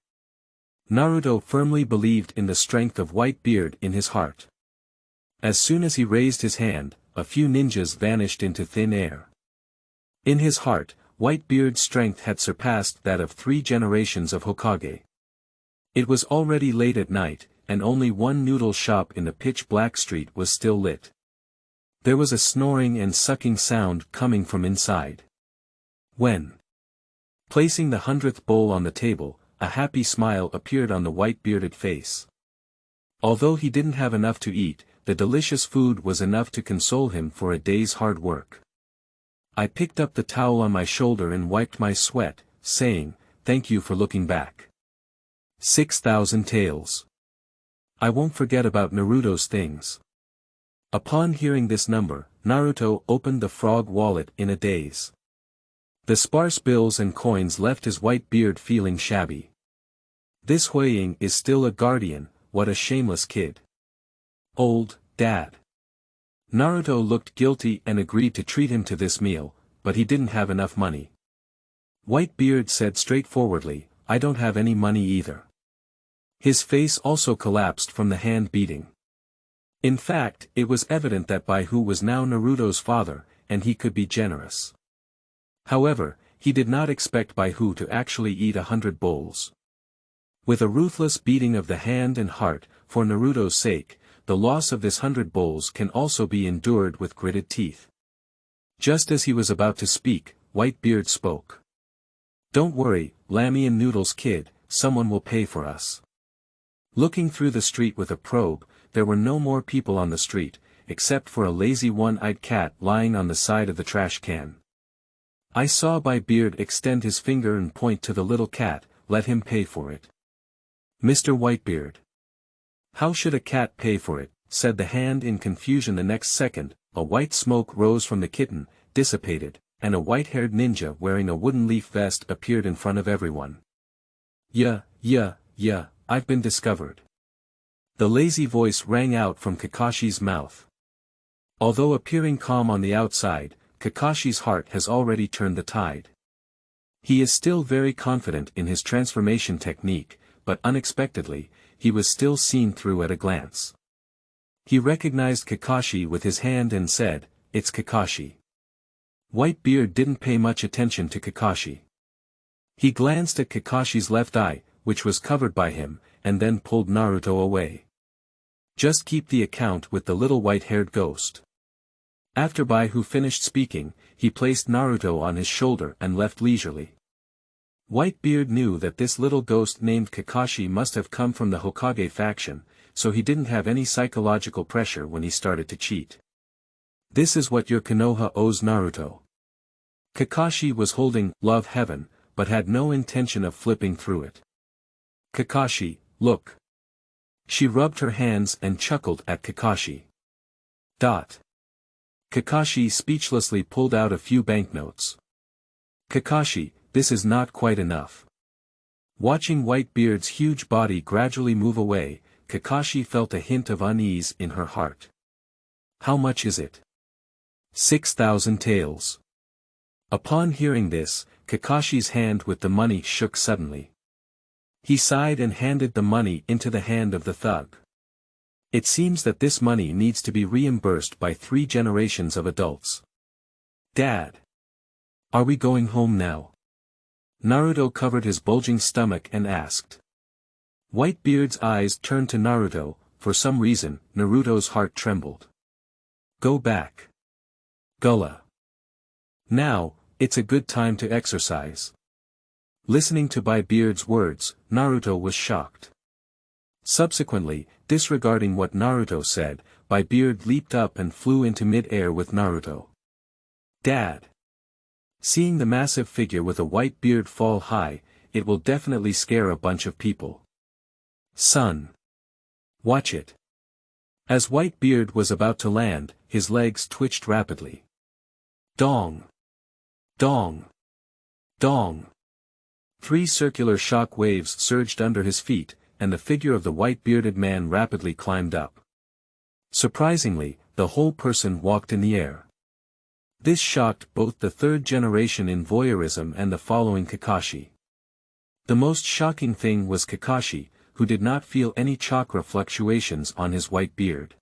Naruto firmly believed in the strength of Whitebeard in his heart. As soon as he raised his hand, a few ninjas vanished into thin air. In his heart, Whitebeard's strength had surpassed that of 3 generations of Hokage. It was already late at night, and only one noodle shop in the pitch-black street was still lit. There was a snoring and sucking sound coming from inside. When placing the 100th bowl on the table, a happy smile appeared on the white-bearded face. Although he didn't have enough to eat, the delicious food was enough to console him for a day's hard work. I picked up the towel on my shoulder and wiped my sweat, saying, thank you for looking back. 6,000 taels. I won't forget about Naruto's things. Upon hearing this number, Naruto opened the frog wallet in a daze. The sparse bills and coins left his white beard feeling shabby. This Huiying is still a guardian, what a shameless kid. Old, dad. Naruto looked guilty and agreed to treat him to this meal, but he didn't have enough money. Whitebeard said straightforwardly, I don't have any money either. His face also collapsed from the hand beating. In fact, it was evident that Bai Hu was now Naruto's father, and he could be generous. However, he did not expect Bai Hu to actually eat 100 bowls. With a ruthless beating of the hand and heart, for Naruto's sake, the loss of this 100 bowls can also be endured with gritted teeth. Just as he was about to speak, Whitebeard spoke. "Don't worry, Lammy and Noodles kid, someone will pay for us." Looking through the street with a probe, there were no more people on the street, except for a lazy one-eyed cat lying on the side of the trash can. I saw Bai Beard extend his finger and point to the little cat. "Let him pay for it." "Mr. Whitebeard." "How should a cat pay for it?" said the hand in confusion. The next second, a white smoke rose from the kitten, dissipated, and a white-haired ninja wearing a wooden leaf vest appeared in front of everyone. Yeah, I've been discovered." The lazy voice rang out from Kakashi's mouth. Although appearing calm on the outside, Kakashi's heart has already turned the tide. He is still very confident in his transformation technique, but unexpectedly, he was still seen through at a glance. He recognized Kakashi with his hand and said, "It's Kakashi." Whitebeard didn't pay much attention to Kakashi. He glanced at Kakashi's left eye, which was covered by him, and then pulled Naruto away. "Just keep the account with the little white-haired ghost." After Bai Hu finished speaking, he placed Naruto on his shoulder and left leisurely. Whitebeard knew that this little ghost named Kakashi must have come from the Hokage faction, so he didn't have any psychological pressure when he started to cheat. "This is what your Konoha owes Naruto." Kakashi was holding Love Heaven, but had no intention of flipping through it. "Kakashi, look." She rubbed her hands and chuckled at Kakashi. Kakashi speechlessly pulled out a few banknotes. "Kakashi, this is not quite enough." Watching Whitebeard's huge body gradually move away, Kakashi felt a hint of unease in her heart. "How much is it?" 6,000 taels. Upon hearing this, Kakashi's hand with the money shook suddenly. He sighed and handed the money into the hand of the thug. "It seems that this money needs to be reimbursed by 3 generations of adults." "Dad. Are we going home now?" Naruto covered his bulging stomach and asked. Whitebeard's eyes turned to Naruto. For some reason, Naruto's heart trembled. "Go back. Gullah. Now, it's a good time to exercise." Listening to Bai Beard's words, Naruto was shocked. Subsequently, disregarding what Naruto said, Bai Beard leaped up and flew into mid-air with Naruto. "Dad." Seeing the massive figure with a white beard fall high, it will definitely scare a bunch of people. "Son. Watch it." As Whitebeard was about to land, his legs twitched rapidly. Dong. Dong. Dong. 3 circular shock waves surged under his feet, and the figure of the white-bearded man rapidly climbed up. Surprisingly, the whole person walked in the air. This shocked both the 3rd generation in voyeurism and the following Kakashi. The most shocking thing was Kakashi, who did not feel any chakra fluctuations on his white beard.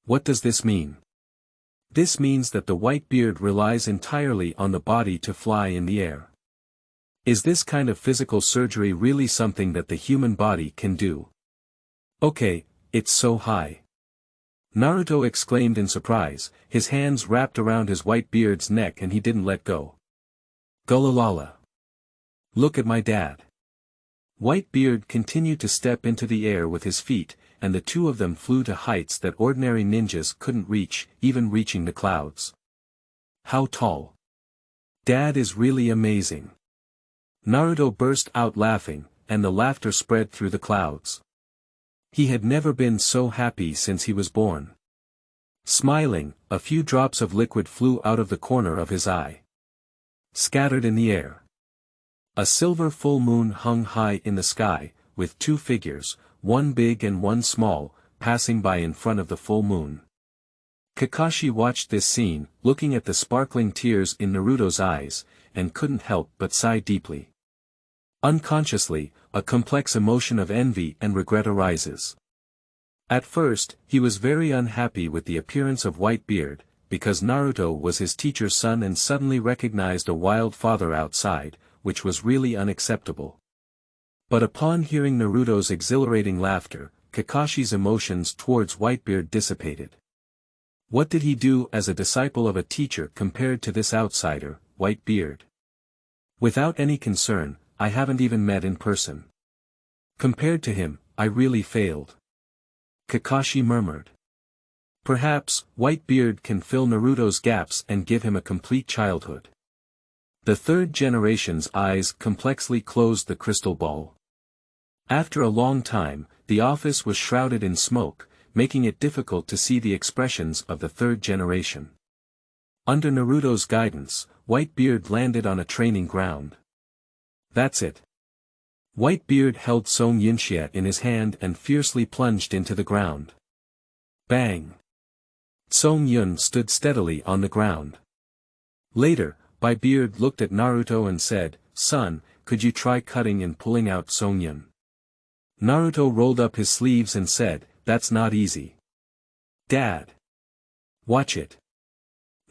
What does this mean? This means that the white beard relies entirely on the body to fly in the air. Is this kind of physical surgery really something that the human body can do? "Okay, it's so high." Naruto exclaimed in surprise, his hands wrapped around his white beard's neck and he didn't let go. "Gullah. Look at my dad." Whitebeard continued to step into the air with his feet, and the 2 of them flew to heights that ordinary ninjas couldn't reach, even reaching the clouds. "How tall? Dad is really amazing." Naruto burst out laughing, and the laughter spread through the clouds. He had never been so happy since he was born. Smiling, a few drops of liquid flew out of the corner of his eye. Scattered in the air. A silver full moon hung high in the sky, with 2 figures, one big and one small, passing by in front of the full moon. Kakashi watched this scene, looking at the sparkling tears in Naruto's eyes, and couldn't help but sigh deeply. Unconsciously, a complex emotion of envy and regret arises. At first, he was very unhappy with the appearance of Whitebeard, because Naruto was his teacher's son and suddenly recognized a wild father outside, which was really unacceptable. But upon hearing Naruto's exhilarating laughter, Kakashi's emotions towards Whitebeard dissipated. What did he do as a disciple of a teacher compared to this outsider, Whitebeard? Without any concern, I haven't even met in person. Compared to him, I really failed. Kakashi murmured. Perhaps, Whitebeard can fill Naruto's gaps and give him a complete childhood. The third generation's eyes complexly closed the crystal ball. After a long time, the office was shrouded in smoke, making it difficult to see the expressions of the third generation. Under Naruto's guidance, Whitebeard landed on a training ground. That's it. Whitebeard held Song Yunxia in his hand and fiercely plunged into the ground. Bang! Song Yun stood steadily on the ground. Later, Whitebeard looked at Naruto and said, "Son, could you try cutting and pulling out Song Yun?" Naruto rolled up his sleeves and said, "That's not easy." "Dad. Watch it."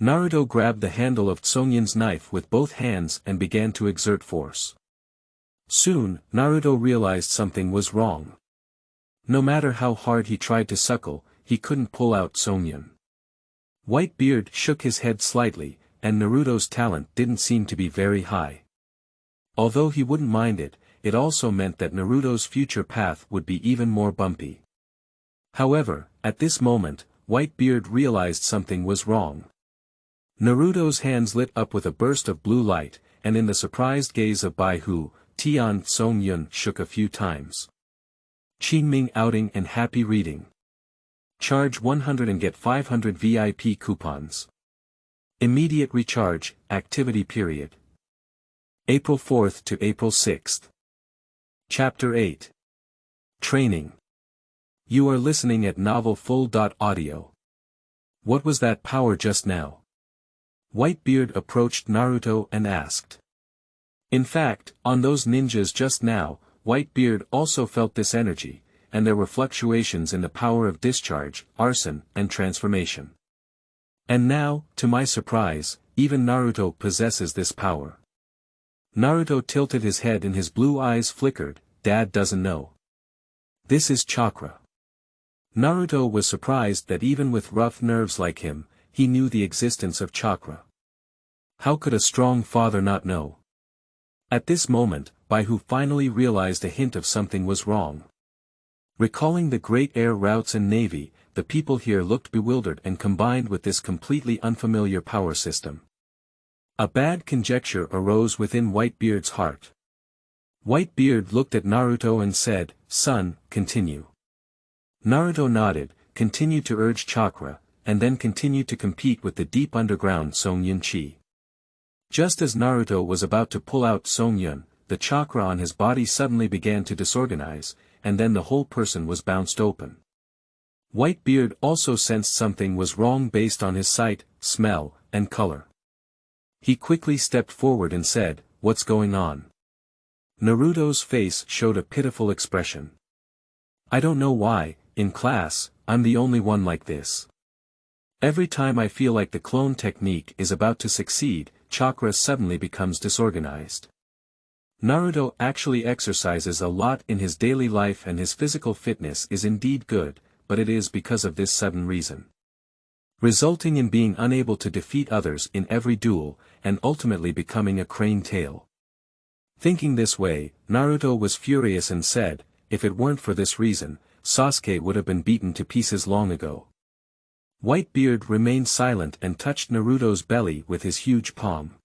Naruto grabbed the handle of Song Yun's knife with both hands and began to exert force. Soon, Naruto realized something was wrong. No matter how hard he tried to suckle, he couldn't pull out Song Yun. Whitebeard shook his head slightly, and Naruto's talent didn't seem to be very high. Although he wouldn't mind it, it also meant that Naruto's future path would be even more bumpy. However, at this moment, Whitebeard realized something was wrong. Naruto's hands lit up with a burst of blue light, and in the surprised gaze of Bai Hu, Tian Song Yun shook a few times. Qingming outing and happy reading. Charge 100 and get 500 VIP coupons. Immediate recharge, activity period. April 4th to April 6th. Chapter 8. Training. You are listening at novelfull.audio. What was that power just now? Whitebeard approached Naruto and asked. In fact, on those ninjas just now, Whitebeard also felt this energy, and there were fluctuations in the power of discharge, arson, and transformation. And now, to my surprise, even Naruto possesses this power. Naruto tilted his head and his blue eyes flickered. Dad doesn't know. This is chakra. Naruto was surprised that even with rough nerves like him, he knew the existence of chakra. How could a strong father not know? At this moment, Bai Hu finally realized a hint of something was wrong. Recalling the great air routes and navy, the people here looked bewildered and combined with this completely unfamiliar power system. A bad conjecture arose within Whitebeard's heart. Whitebeard looked at Naruto and said, "Son, continue." Naruto nodded, continued to urge chakra, and then continued to compete with the deep underground Song Yun chi. Just as Naruto was about to pull out Song Yun, the chakra on his body suddenly began to disorganize, and then the whole person was bounced open. Whitebeard also sensed something was wrong based on his sight, smell, and color. He quickly stepped forward and said, "What's going on?" Naruto's face showed a pitiful expression. "I don't know why, in class, I'm the only one like this. Every time I feel like the clone technique is about to succeed, chakra suddenly becomes disorganized." Naruto actually exercises a lot in his daily life and his physical fitness is indeed good, but it is because of this sudden reason. Resulting in being unable to defeat others in every duel, and ultimately becoming a crane tail. Thinking this way, Naruto was furious and said, if it weren't for this reason, Sasuke would have been beaten to pieces long ago. Whitebeard remained silent and touched Naruto's belly with his huge palm.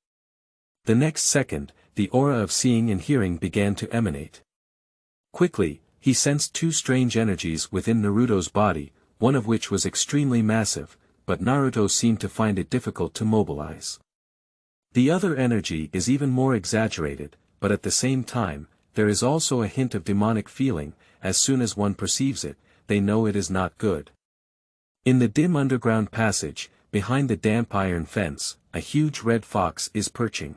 The next second, the aura of seeing and hearing began to emanate. Quickly, he sensed two strange energies within Naruto's body, one of which was extremely massive, but Naruto seemed to find it difficult to mobilize. The other energy is even more exaggerated, but at the same time, there is also a hint of demonic feeling. As soon as one perceives it, they know it is not good. In the dim underground passage, behind the damp iron fence, a huge red fox is perching.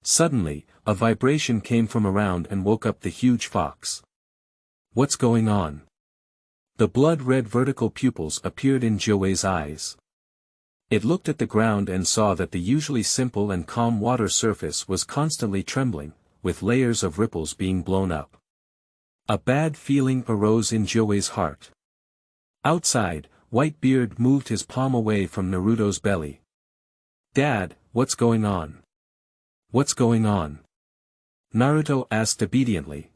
Suddenly, a vibration came from around and woke up the huge fox. What's going on? The blood-red vertical pupils appeared in Joey's eyes. It looked at the ground and saw that the usually simple and calm water surface was constantly trembling, with layers of ripples being blown up. A bad feeling arose in Joey's heart. Outside, Whitebeard moved his palm away from Naruto's belly. "Dad, what's going on? What's going on?" Naruto asked obediently.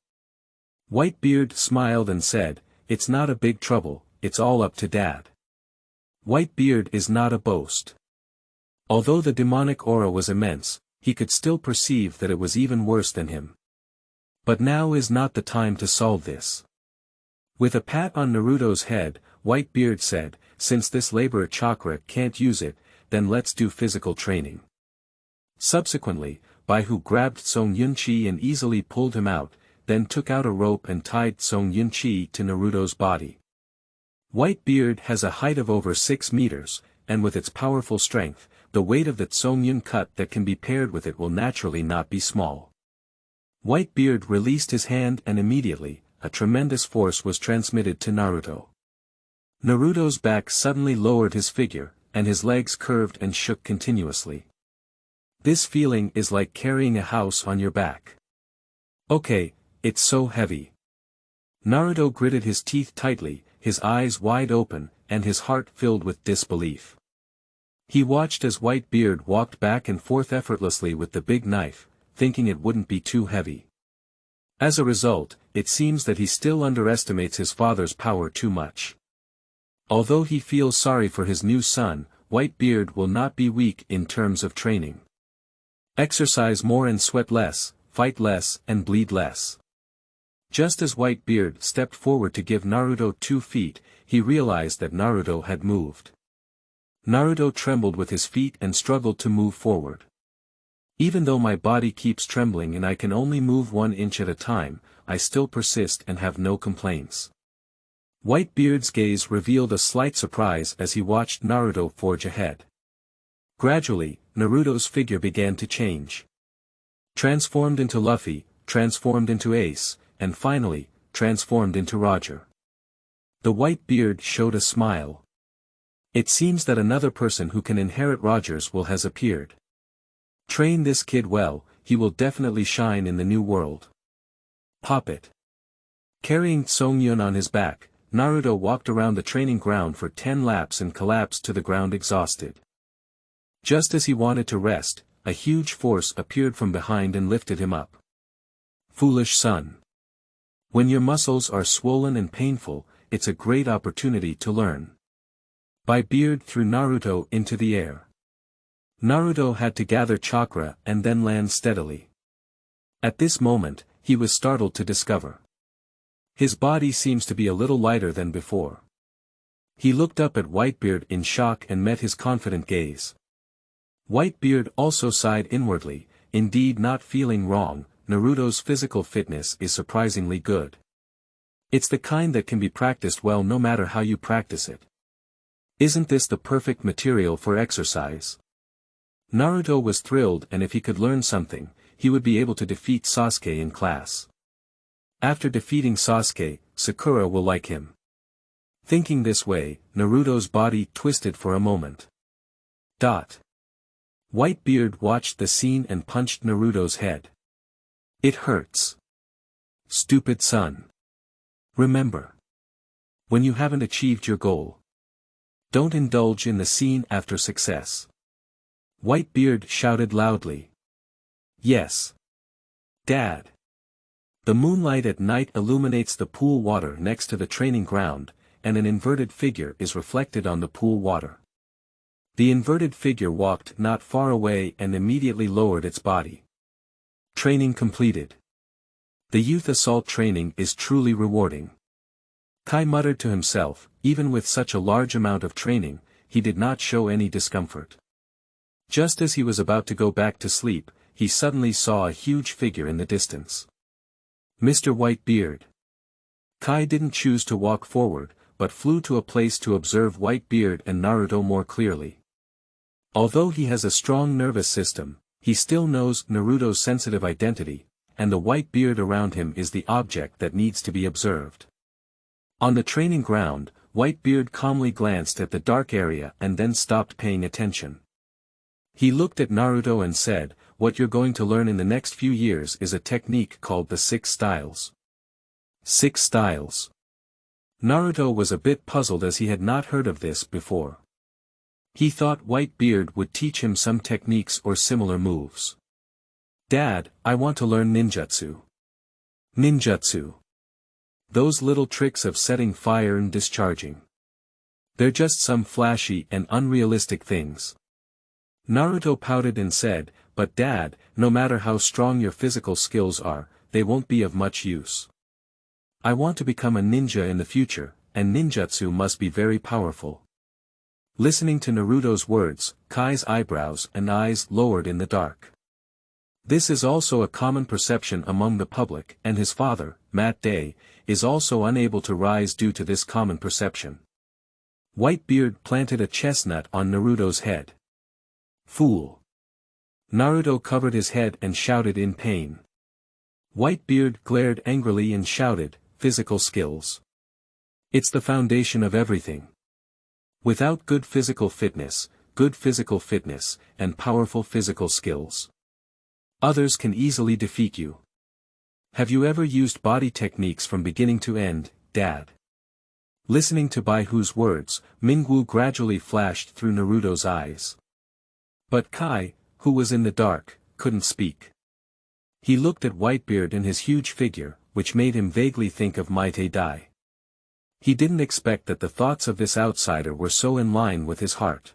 Whitebeard smiled and said, "It's not a big trouble, it's all up to Dad." Whitebeard is not a boast. Although the demonic aura was immense, he could still perceive that it was even worse than him. But now is not the time to solve this. With a pat on Naruto's head, Whitebeard said, "Since this labor chakra can't use it, then let's do physical training." Subsequently, Bai Hu grabbed Song Yunchi and easily pulled him out, then took out a rope and tied Song Yunchi to Naruto's body. Whitebeard has a height of over 6 meters, and with its powerful strength, the weight of the Song Yun cut that can be paired with it will naturally not be small. Whitebeard released his hand and immediately, a tremendous force was transmitted to Naruto. Naruto's back suddenly lowered his figure, and his legs curved and shook continuously. This feeling is like carrying a house on your back. Okay, it's so heavy. Naruto gritted his teeth tightly, his eyes wide open, and his heart filled with disbelief. He watched as Whitebeard walked back and forth effortlessly with the big knife, thinking it wouldn't be too heavy. As a result, it seems that he still underestimates his father's power too much. Although he feels sorry for his new son, Whitebeard will not be weak in terms of training. Exercise more and sweat less, fight less and bleed less. Just as Whitebeard stepped forward to give Naruto 2 feet, he realized that Naruto had moved. Naruto trembled with his feet and struggled to move forward. "Even though my body keeps trembling and I can only move 1 inch at a time, I still persist and have no complaints." Whitebeard's gaze revealed a slight surprise as he watched Naruto forge ahead. Gradually, Naruto's figure began to change. Transformed into Luffy, transformed into Ace, and finally, transformed into Roger. The Whitebeard showed a smile. It seems that another person who can inherit Roger's will has appeared. Train this kid well, he will definitely shine in the new world. Pop it. Carrying Song-yun on his back, Naruto walked around the training ground for 10 laps and collapsed to the ground exhausted. Just as he wanted to rest, a huge force appeared from behind and lifted him up. Foolish son. When your muscles are swollen and painful, it's a great opportunity to learn. Whitebeard threw Naruto into the air. Naruto had to gather chakra and then land steadily. At this moment, he was startled to discover his body seems to be a little lighter than before. He looked up at Whitebeard in shock and met his confident gaze. Whitebeard also sighed inwardly, indeed not feeling wrong, Naruto's physical fitness is surprisingly good. It's the kind that can be practiced well no matter how you practice it. Isn't this the perfect material for exercise? Naruto was thrilled, and if he could learn something, he would be able to defeat Sasuke in class. After defeating Sasuke, Sakura will like him. Thinking this way, Naruto's body twisted for a moment. Whitebeard watched the scene and punched Naruto's head. "It hurts. Stupid son. Remember. When you haven't achieved your goal, don't indulge in the scene after success." Whitebeard shouted loudly. "Yes. Dad." The moonlight at night illuminates the pool water next to the training ground, and an inverted figure is reflected on the pool water. The inverted figure walked not far away and immediately lowered its body. Training completed. The youth assault training is truly rewarding. Kai muttered to himself, even with such a large amount of training, he did not show any discomfort. Just as he was about to go back to sleep, he suddenly saw a huge figure in the distance. Mr. Whitebeard. Kai didn't choose to walk forward, but flew to a place to observe Whitebeard and Naruto more clearly. Although he has a strong nervous system, he still knows Naruto's sensitive identity, and the Whitebeard around him is the object that needs to be observed. On the training ground, Whitebeard calmly glanced at the dark area and then stopped paying attention. He looked at Naruto and said, "What you're going to learn in the next few years is a technique called the 6 styles. 6 styles. Naruto was a bit puzzled as he had not heard of this before. He thought Whitebeard would teach him some techniques or similar moves. Dad, I want to learn ninjutsu. Ninjutsu. Those little tricks of setting fire and discharging. They're just some flashy and unrealistic things. Naruto pouted and said, but Dad, no matter how strong your physical skills are, they won't be of much use. I want to become a ninja in the future, and ninjutsu must be very powerful. Listening to Naruto's words, Kai's eyebrows and eyes lowered in the dark. This is also a common perception among the public, and his father, Matt Day, is also unable to rise due to this common perception. Whitebeard planted a chestnut on Naruto's head. Fool! Naruto covered his head and shouted in pain. Whitebeard glared angrily and shouted, physical skills. It's the foundation of everything. Without good physical fitness, and powerful physical skills, others can easily defeat you. Have you ever used body techniques from beginning to end, Dad? Listening to Bai Hu's words, Mingwu gradually flashed through Naruto's eyes. But Kai, who was in the dark, couldn't speak. He looked at Whitebeard and his huge figure, which made him vaguely think of Maite Dai. He didn't expect that the thoughts of this outsider were so in line with his heart.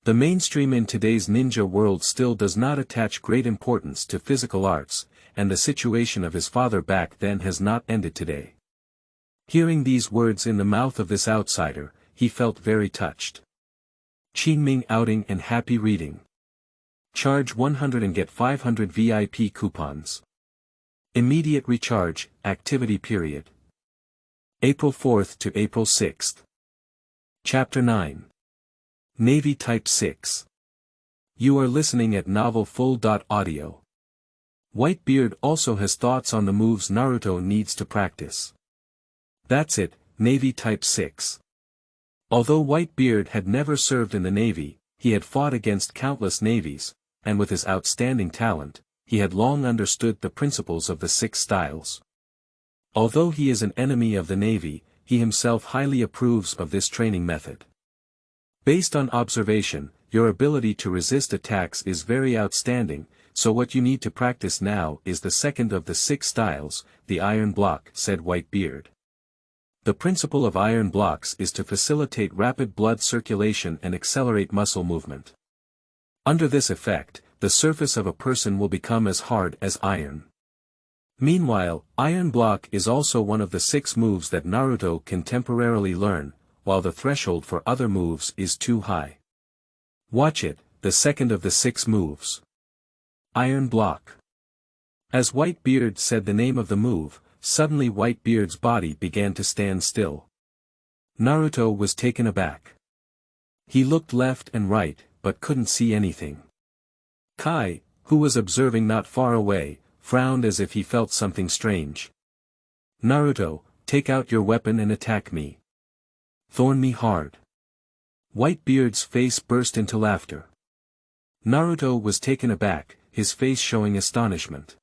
The mainstream in today's ninja world still does not attach great importance to physical arts, and the situation of his father back then has not ended today. Hearing these words in the mouth of this outsider, he felt very touched. Qingming outing and happy reading. Charge 100 and get 500 VIP coupons. Immediate recharge, activity period. April 4th to April 6th. Chapter 9. Navy Type 6. You are listening at Novel Full.audio. Whitebeard also has thoughts on the moves Naruto needs to practice. That's it, Navy Type 6. Although Whitebeard had never served in the Navy, he had fought against countless navies, and with his outstanding talent, he had long understood the principles of the 6 styles. Although he is an enemy of the Navy, he himself highly approves of this training method. Based on observation, your ability to resist attacks is very outstanding, so what you need to practice now is the second of the 6 styles, the iron block, said Whitebeard. The principle of iron blocks is to facilitate rapid blood circulation and accelerate muscle movement. Under this effect, the surface of a person will become as hard as iron. Meanwhile, iron block is also one of the 6 moves that Naruto can temporarily learn, while the threshold for other moves is too high. Watch it, the second of the 6 moves. Iron block. As Whitebeard said the name of the move, suddenly Whitebeard's body began to stand still. Naruto was taken aback. He looked left and right, but couldn't see anything. Kai, who was observing not far away, frowned as if he felt something strange. Naruto, take out your weapon and attack me. Thorn me hard. Whitebeard's face burst into laughter. Naruto was taken aback, his face showing astonishment.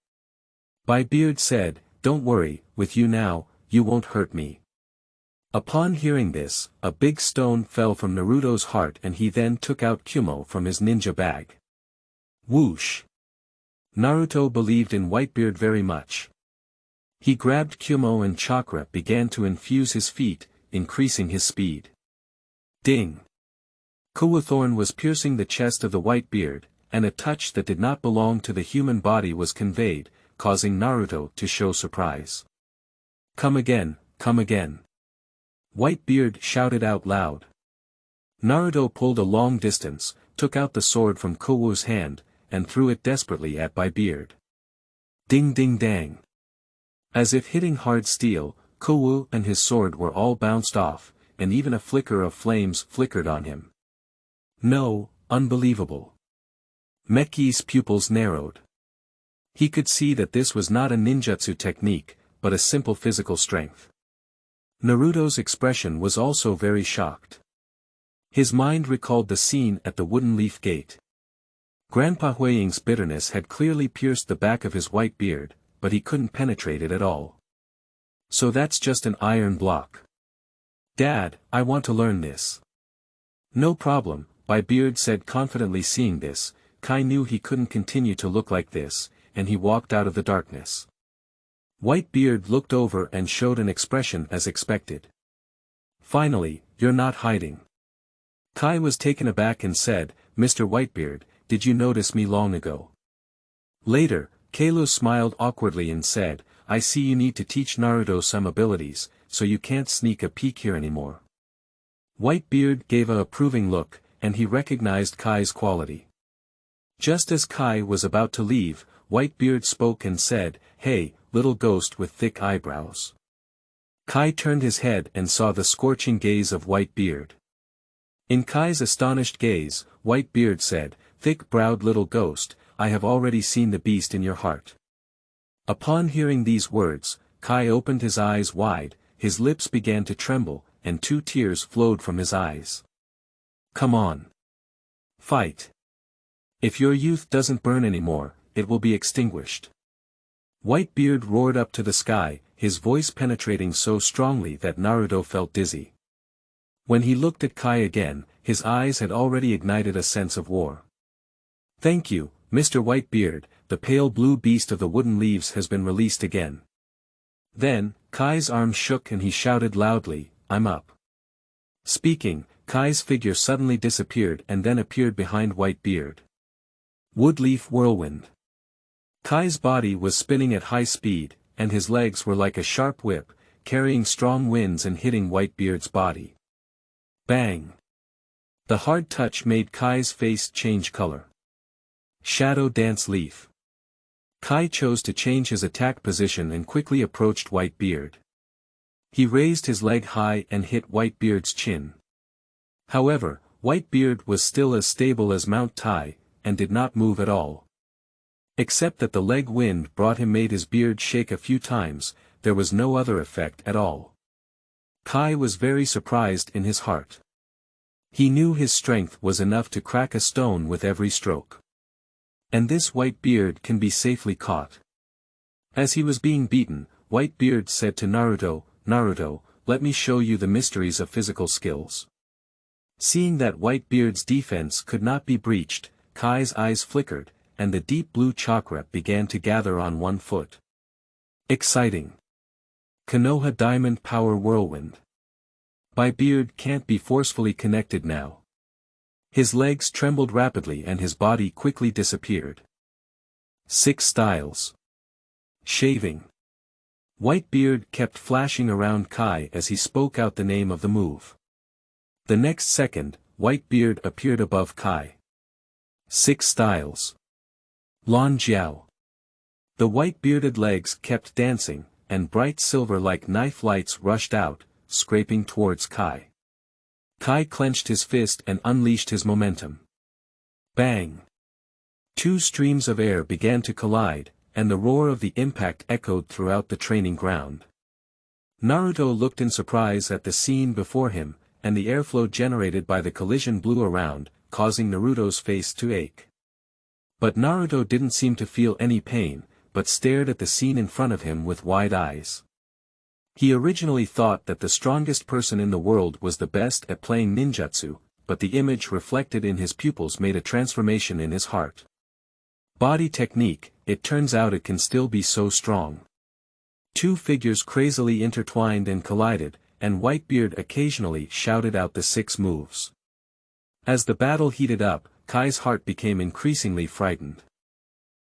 Beard said, don't worry, with you now, you won't hurt me. Upon hearing this, a big stone fell from Naruto's heart and he then took out Kumo from his ninja bag. Whoosh! Naruto believed in Whitebeard very much. He grabbed Kumo and chakra began to infuse his feet, increasing his speed. Ding! Kuwathorn was piercing the chest of the Whitebeard, and a touch that did not belong to the human body was conveyed, causing Naruto to show surprise. Come again, come again. Whitebeard shouted out loud. Naruto pulled a long distance, took out the sword from Kowu's hand, and threw it desperately at Beard. Ding ding dang. As if hitting hard steel, Kowu and his sword were all bounced off, and even a flicker of flames flickered on him. No, unbelievable. Meki's pupils narrowed. He could see that this was not a ninjutsu technique, but a simple physical strength. Naruto's expression was also very shocked. His mind recalled the scene at the wooden leaf gate. Grandpa Huiying's bitterness had clearly pierced the back of his white beard, but he couldn't penetrate it at all. So that's just an iron block. Dad, I want to learn this. No problem, Beard said confidently. Seeing this, Kai knew he couldn't continue to look like this, and he walked out of the darkness. Whitebeard looked over and showed an expression as expected. Finally, you're not hiding. Kai was taken aback and said, Mr. Whitebeard, did you notice me long ago? Later, Kailu smiled awkwardly and said, I see you need to teach Naruto some abilities, so you can't sneak a peek here anymore. Whitebeard gave a approving look, and he recognized Kai's quality. Just as Kai was about to leave, Whitebeard spoke and said, Hey, little ghost with thick eyebrows. Kai turned his head and saw the scorching gaze of Whitebeard. In Kai's astonished gaze, Whitebeard said, Thick-browed little ghost, I have already seen the beast in your heart. Upon hearing these words, Kai opened his eyes wide, his lips began to tremble, and 2 tears flowed from his eyes. Come on. Fight. If your youth doesn't burn anymore, it will be extinguished. Whitebeard roared up to the sky, his voice penetrating so strongly that Naruto felt dizzy. When he looked at Kai again, his eyes had already ignited a sense of war. Thank you, Mr. Whitebeard, the pale blue beast of the wooden leaves has been released again. Then, Kai's arm shook and he shouted loudly, I'm up. Speaking, Kai's figure suddenly disappeared and then appeared behind Whitebeard. Woodleaf whirlwind. Kai's body was spinning at high speed, and his legs were like a sharp whip, carrying strong winds and hitting Whitebeard's body. Bang! The hard touch made Kai's face change color. Shadow Dance Leaf. Kai chose to change his attack position and quickly approached Whitebeard. He raised his leg high and hit Whitebeard's chin. However, Whitebeard was still as stable as Mount Tai, and did not move at all. Except that the leg wind brought him made his beard shake a few times, there was no other effect at all. Kai was very surprised in his heart. He knew his strength was enough to crack a stone with every stroke. And this Whitebeard can be safely caught. As he was being beaten, Whitebeard said to Naruto, Naruto, let me show you the mysteries of physical skills. Seeing that Whitebeard's defense could not be breached, Kai's eyes flickered, and the deep blue chakra began to gather on one foot. Exciting. Konoha Diamond Power Whirlwind. Beard can't be forcefully connected now. His legs trembled rapidly and his body quickly disappeared. 6 styles. Shaving. Whitebeard kept flashing around Kai as he spoke out the name of the move. The next second, Whitebeard appeared above Kai. 6 styles. Lon Jiao. The white-bearded legs kept dancing, and bright silver-like knife lights rushed out, scraping towards Kai. Kai clenched his fist and unleashed his momentum. Bang! 2 streams of air began to collide, and the roar of the impact echoed throughout the training ground. Naruto looked in surprise at the scene before him, and the airflow generated by the collision blew around, causing Naruto's face to ache. But Naruto didn't seem to feel any pain, but stared at the scene in front of him with wide eyes. He originally thought that the strongest person in the world was the best at playing ninjutsu, but the image reflected in his pupils made a transformation in his heart. Body technique, it turns out it can still be so strong. 2 figures crazily intertwined and collided, and Whitebeard occasionally shouted out the 6 moves. As the battle heated up, Kai's heart became increasingly frightened.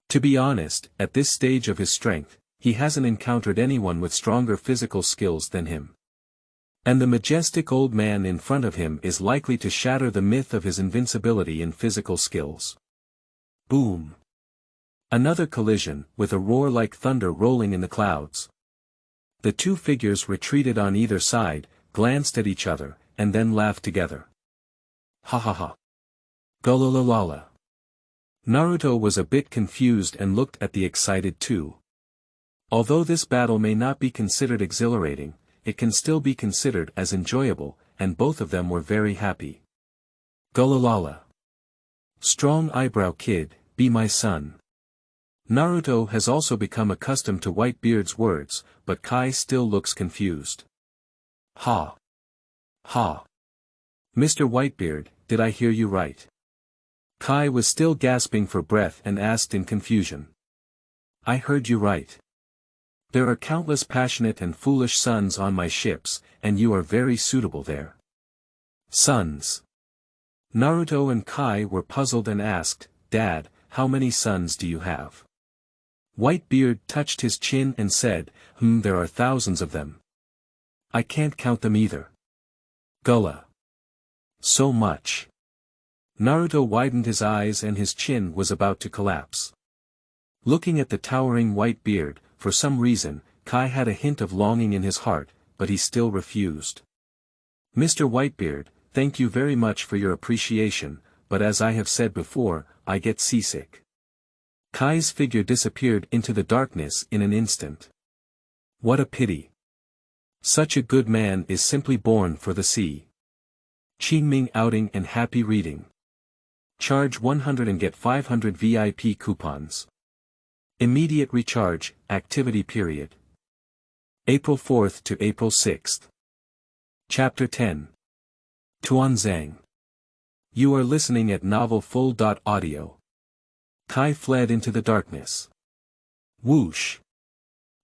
To be honest, at this stage of his strength, he hasn't encountered anyone with stronger physical skills than him. And the majestic old man in front of him is likely to shatter the myth of his invincibility in physical skills. Boom! Another collision, with a roar like thunder rolling in the clouds. The 2 figures retreated on either side, glanced at each other, and then laughed together. Ha ha ha. Gullah. Naruto was a bit confused and looked at the excited 2. Although this battle may not be considered exhilarating, it can still be considered as enjoyable, and both of them were very happy. Gullah. Strong eyebrow kid, be my son. Naruto has also become accustomed to Whitebeard's words, but Kai still looks confused. Ha! Ha! Mr. Whitebeard, did I hear you right? Kai was still gasping for breath and asked in confusion. I heard you right. There are countless passionate and foolish sons on my ships, and you are very suitable there. Sons. Naruto and Kai were puzzled and asked, Dad, how many sons do you have? Whitebeard touched his chin and said, there are thousands of them. I can't count them either. Gullah. So much. Naruto widened his eyes and his chin was about to collapse. Looking at the towering white beard, for some reason, Kai had a hint of longing in his heart, but he still refused. Mr. Whitebeard, thank you very much for your appreciation, but as I have said before, I get seasick. Kai's figure disappeared into the darkness in an instant. What a pity. Such a good man is simply born for the sea. Qingming outing and happy reading. Charge 100 and get 500 VIP coupons. Immediate recharge, activity period. April 4th to April 6th. Chapter 10. Tuanzang. You are listening at Novel Full.audio. Kai fled into the darkness. Whoosh.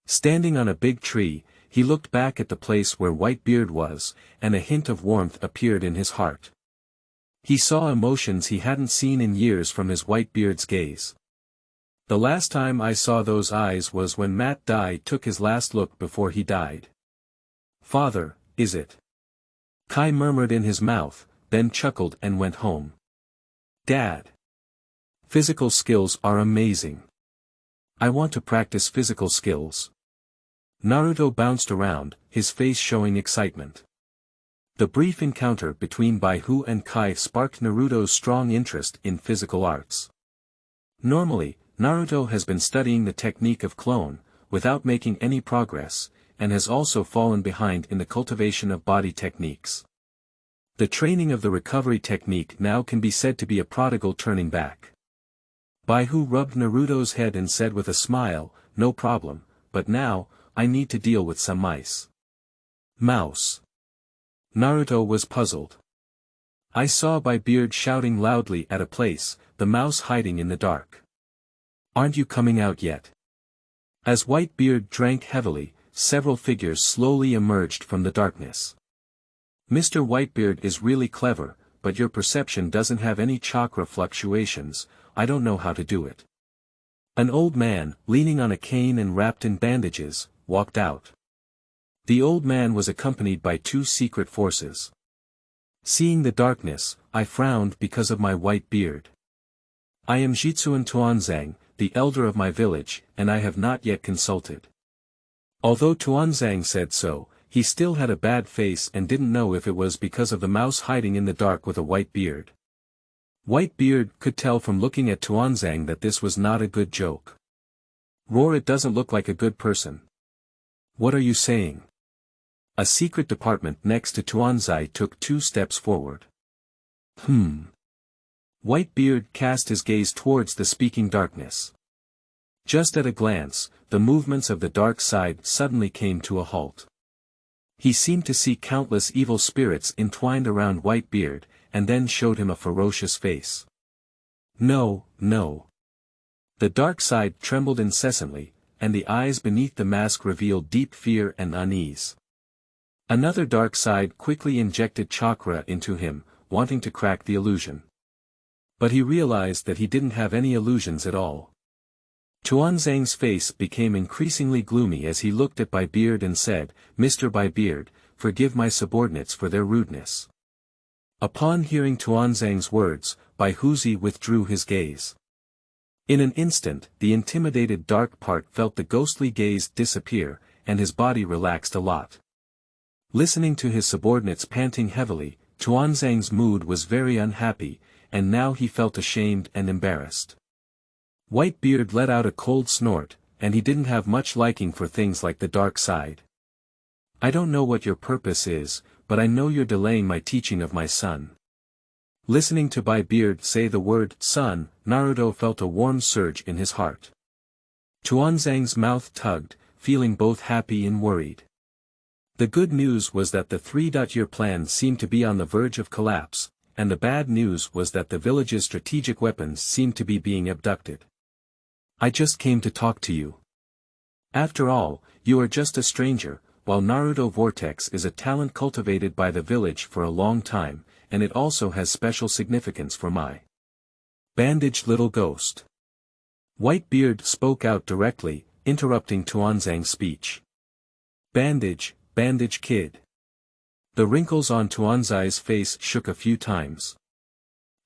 Standing on a big tree, he looked back at the place where Whitebeard was, and a hint of warmth appeared in his heart. He saw emotions he hadn't seen in years from his Whitebeard's gaze. The last time I saw those eyes was when Matt Dai took his last look before he died. Father, is it? Kai murmured in his mouth, then chuckled and went home. Dad. Physical skills are amazing. I want to practice physical skills. Naruto bounced around, his face showing excitement. The brief encounter between Bai Hu and Kai sparked Naruto's strong interest in physical arts. Normally, Naruto has been studying the technique of clone, without making any progress, and has also fallen behind in the cultivation of body techniques. The training of the recovery technique now can be said to be a prodigal turning back. Bai Hu rubbed Naruto's head and said with a smile, no problem, but now, I need to deal with some mice. Mouse. Naruto was puzzled. I saw Whitebeard shouting loudly at a place, the mouse hiding in the dark. Aren't you coming out yet? As Whitebeard drank heavily, several figures slowly emerged from the darkness. Mr. Whitebeard is really clever, but your perception doesn't have any chakra fluctuations, I don't know how to do it. An old man, leaning on a cane and wrapped in bandages, walked out. The old man was accompanied by two secret forces. Seeing the darkness, I frowned because of my white beard. I am Jitsuan Tuanzang, the elder of my village, and I have not yet consulted. Although Tuanzang said so, he still had a bad face and didn't know if it was because of the mouse hiding in the dark with a white beard. Whitebeard could tell from looking at Tuanzang that this was not a good joke. Roar, it doesn't look like a good person. What are you saying? A secret department next to Tuanzai took 2 steps forward. Whitebeard cast his gaze towards the speaking darkness. Just at a glance, the movements of the dark side suddenly came to a halt. He seemed to see countless evil spirits entwined around Whitebeard, and then showed him a ferocious face. No, no. The dark side trembled incessantly, and the eyes beneath the mask revealed deep fear and unease. Another dark side quickly injected chakra into him, wanting to crack the illusion. But he realized that he didn't have any illusions at all. Tuanzang's face became increasingly gloomy as he looked at Whitebeard and said, Mr. Whitebeard, forgive my subordinates for their rudeness. Upon hearing Tuanzang's words, Bai Hu withdrew his gaze. In an instant, the intimidated dark part felt the ghostly gaze disappear, and his body relaxed a lot. Listening to his subordinates panting heavily, Tuanzang's mood was very unhappy, and now he felt ashamed and embarrassed. Whitebeard let out a cold snort, and he didn't have much liking for things like the dark side. I don't know what your purpose is, but I know you're delaying my teaching of my son. Listening to Whitebeard say the word son, Naruto felt a warm surge in his heart. Tuanzang's mouth tugged, feeling both happy and worried. The good news was that the 3-year plan seemed to be on the verge of collapse, and the bad news was that the village's strategic weapons seemed to be being abducted. I just came to talk to you. After all, you are just a stranger, while Naruto Vortex is a talent cultivated by the village for a long time, and it also has special significance for my bandaged little ghost. Whitebeard spoke out directly, interrupting Tuanzang's speech. Bandage kid. The wrinkles on Tuanzai's face shook a few times.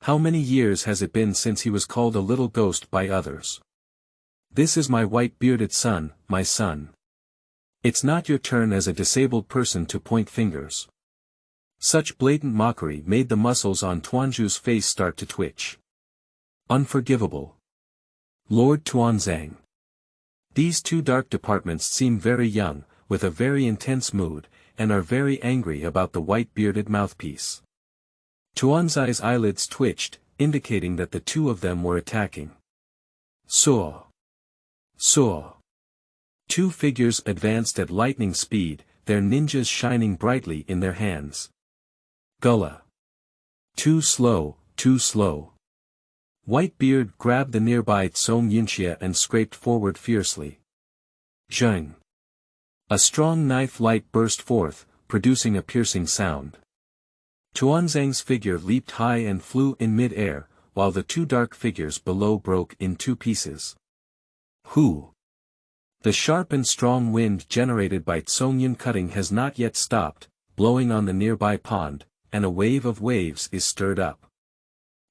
How many years has it been since he was called a little ghost by others? This is my white-bearded son, my son. It's not your turn as a disabled person to point fingers. Such blatant mockery made the muscles on Tuanzhu's face start to twitch. Unforgivable. Lord Tuanzang. These two dark departments seem very young, with a very intense mood, and are very angry about the white-bearded mouthpiece. Tuanzai's eyelids twitched, indicating that the two of them were attacking. Saw. Two figures advanced at lightning speed, their ninjas shining brightly in their hands. Gullah. Too slow. Whitebeard grabbed the nearby Tsong Yunxia and scraped forward fiercely. Zheng. A strong knife light burst forth, producing a piercing sound. Tuanzang's figure leaped high and flew in mid-air, while the two dark figures below broke in two pieces. Hu. The sharp and strong wind generated by Tsongyun cutting has not yet stopped, blowing on the nearby pond, and a wave of waves is stirred up.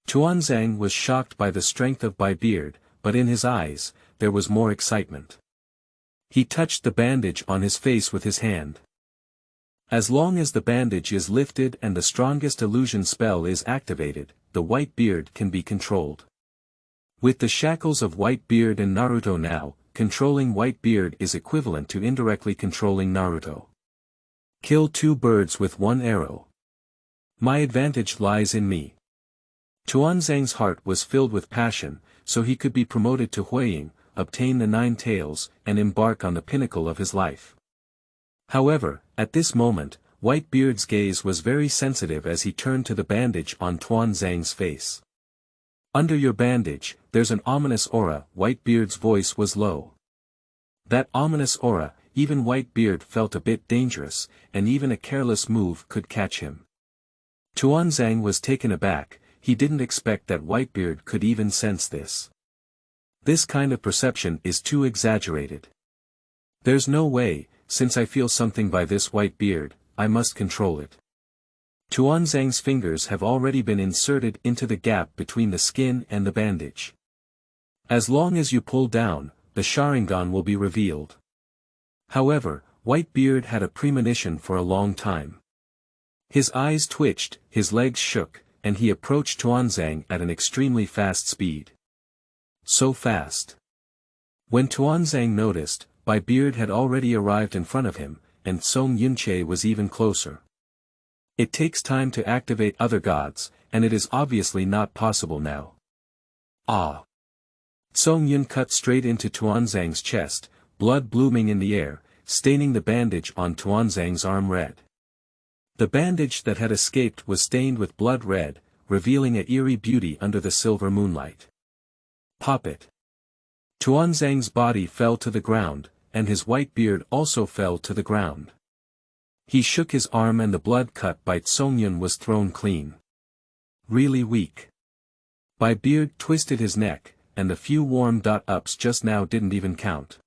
Tuanzang was shocked by the strength of Whitebeard, but in his eyes, there was more excitement. He touched the bandage on his face with his hand. As long as the bandage is lifted and the strongest illusion spell is activated, the Whitebeard can be controlled. With the shackles of Whitebeard and Naruto now, controlling Whitebeard is equivalent to indirectly controlling Naruto. Kill two birds with one arrow. My advantage lies in me. Tuanzang's heart was filled with passion, so he could be promoted to Huiying, obtain the 9 tails, and embark on the pinnacle of his life. However, at this moment, Whitebeard's gaze was very sensitive as he turned to the bandage on Tuanzang's face. Under your bandage, there's an ominous aura. Whitebeard's voice was low. That ominous aura, even Whitebeard felt a bit dangerous, and even a careless move could catch him. Tuanzang was taken aback, he didn't expect that Whitebeard could even sense this. This kind of perception is too exaggerated. There's no way, since I feel something by this Whitebeard, I must control it. Tuanzang's fingers have already been inserted into the gap between the skin and the bandage. As long as you pull down, the Sharingan will be revealed. However, Whitebeard had a premonition for a long time. His eyes twitched, his legs shook, and he approached Tuanzang at an extremely fast speed. So fast. When Tuanzang noticed, Whitebeard had already arrived in front of him, and Tsong Yunche was even closer. It takes time to activate other gods, and it is obviously not possible now. Ah! Tsong Yun cut straight into Tuanzang's chest, blood blooming in the air, staining the bandage on Tuanzang's arm red. The bandage that had escaped was stained with blood red, revealing a eerie beauty under the silver moonlight. Pop it. Tuanzang's body fell to the ground, and his Whitebeard also fell to the ground. He shook his arm and the blood cut by Tsongyun was thrown clean. Really weak. Whitebeard twisted his neck, and the few warm-ups just now didn't even count.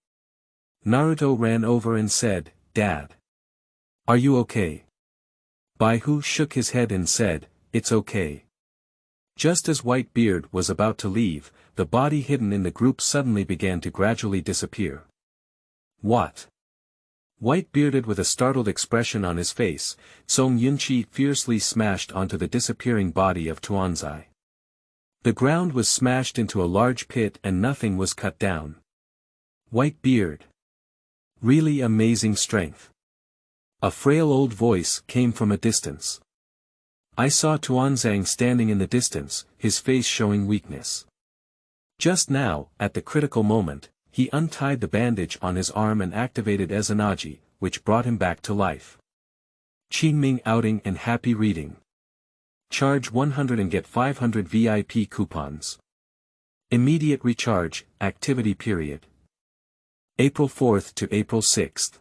Naruto ran over and said, "Dad. Are you okay?" Bai Hu shook his head and said, "It's okay." Just as Whitebeard was about to leave, the body hidden in the group suddenly began to gradually disappear. What? Whitebearded with a startled expression on his face, Tsong Yunchi fiercely smashed onto the disappearing body of Tuanzai. The ground was smashed into a large pit and nothing was cut down. Whitebeard. Really amazing strength. A frail old voice came from a distance. I saw Tuanzang standing in the distance, his face showing weakness. Just now, at the critical moment, he untied the bandage on his arm and activated Izanagi, which brought him back to life. Qingming outing and happy reading. Charge 100 and get 500 VIP coupons. Immediate recharge, activity period. April 4th to April 6th.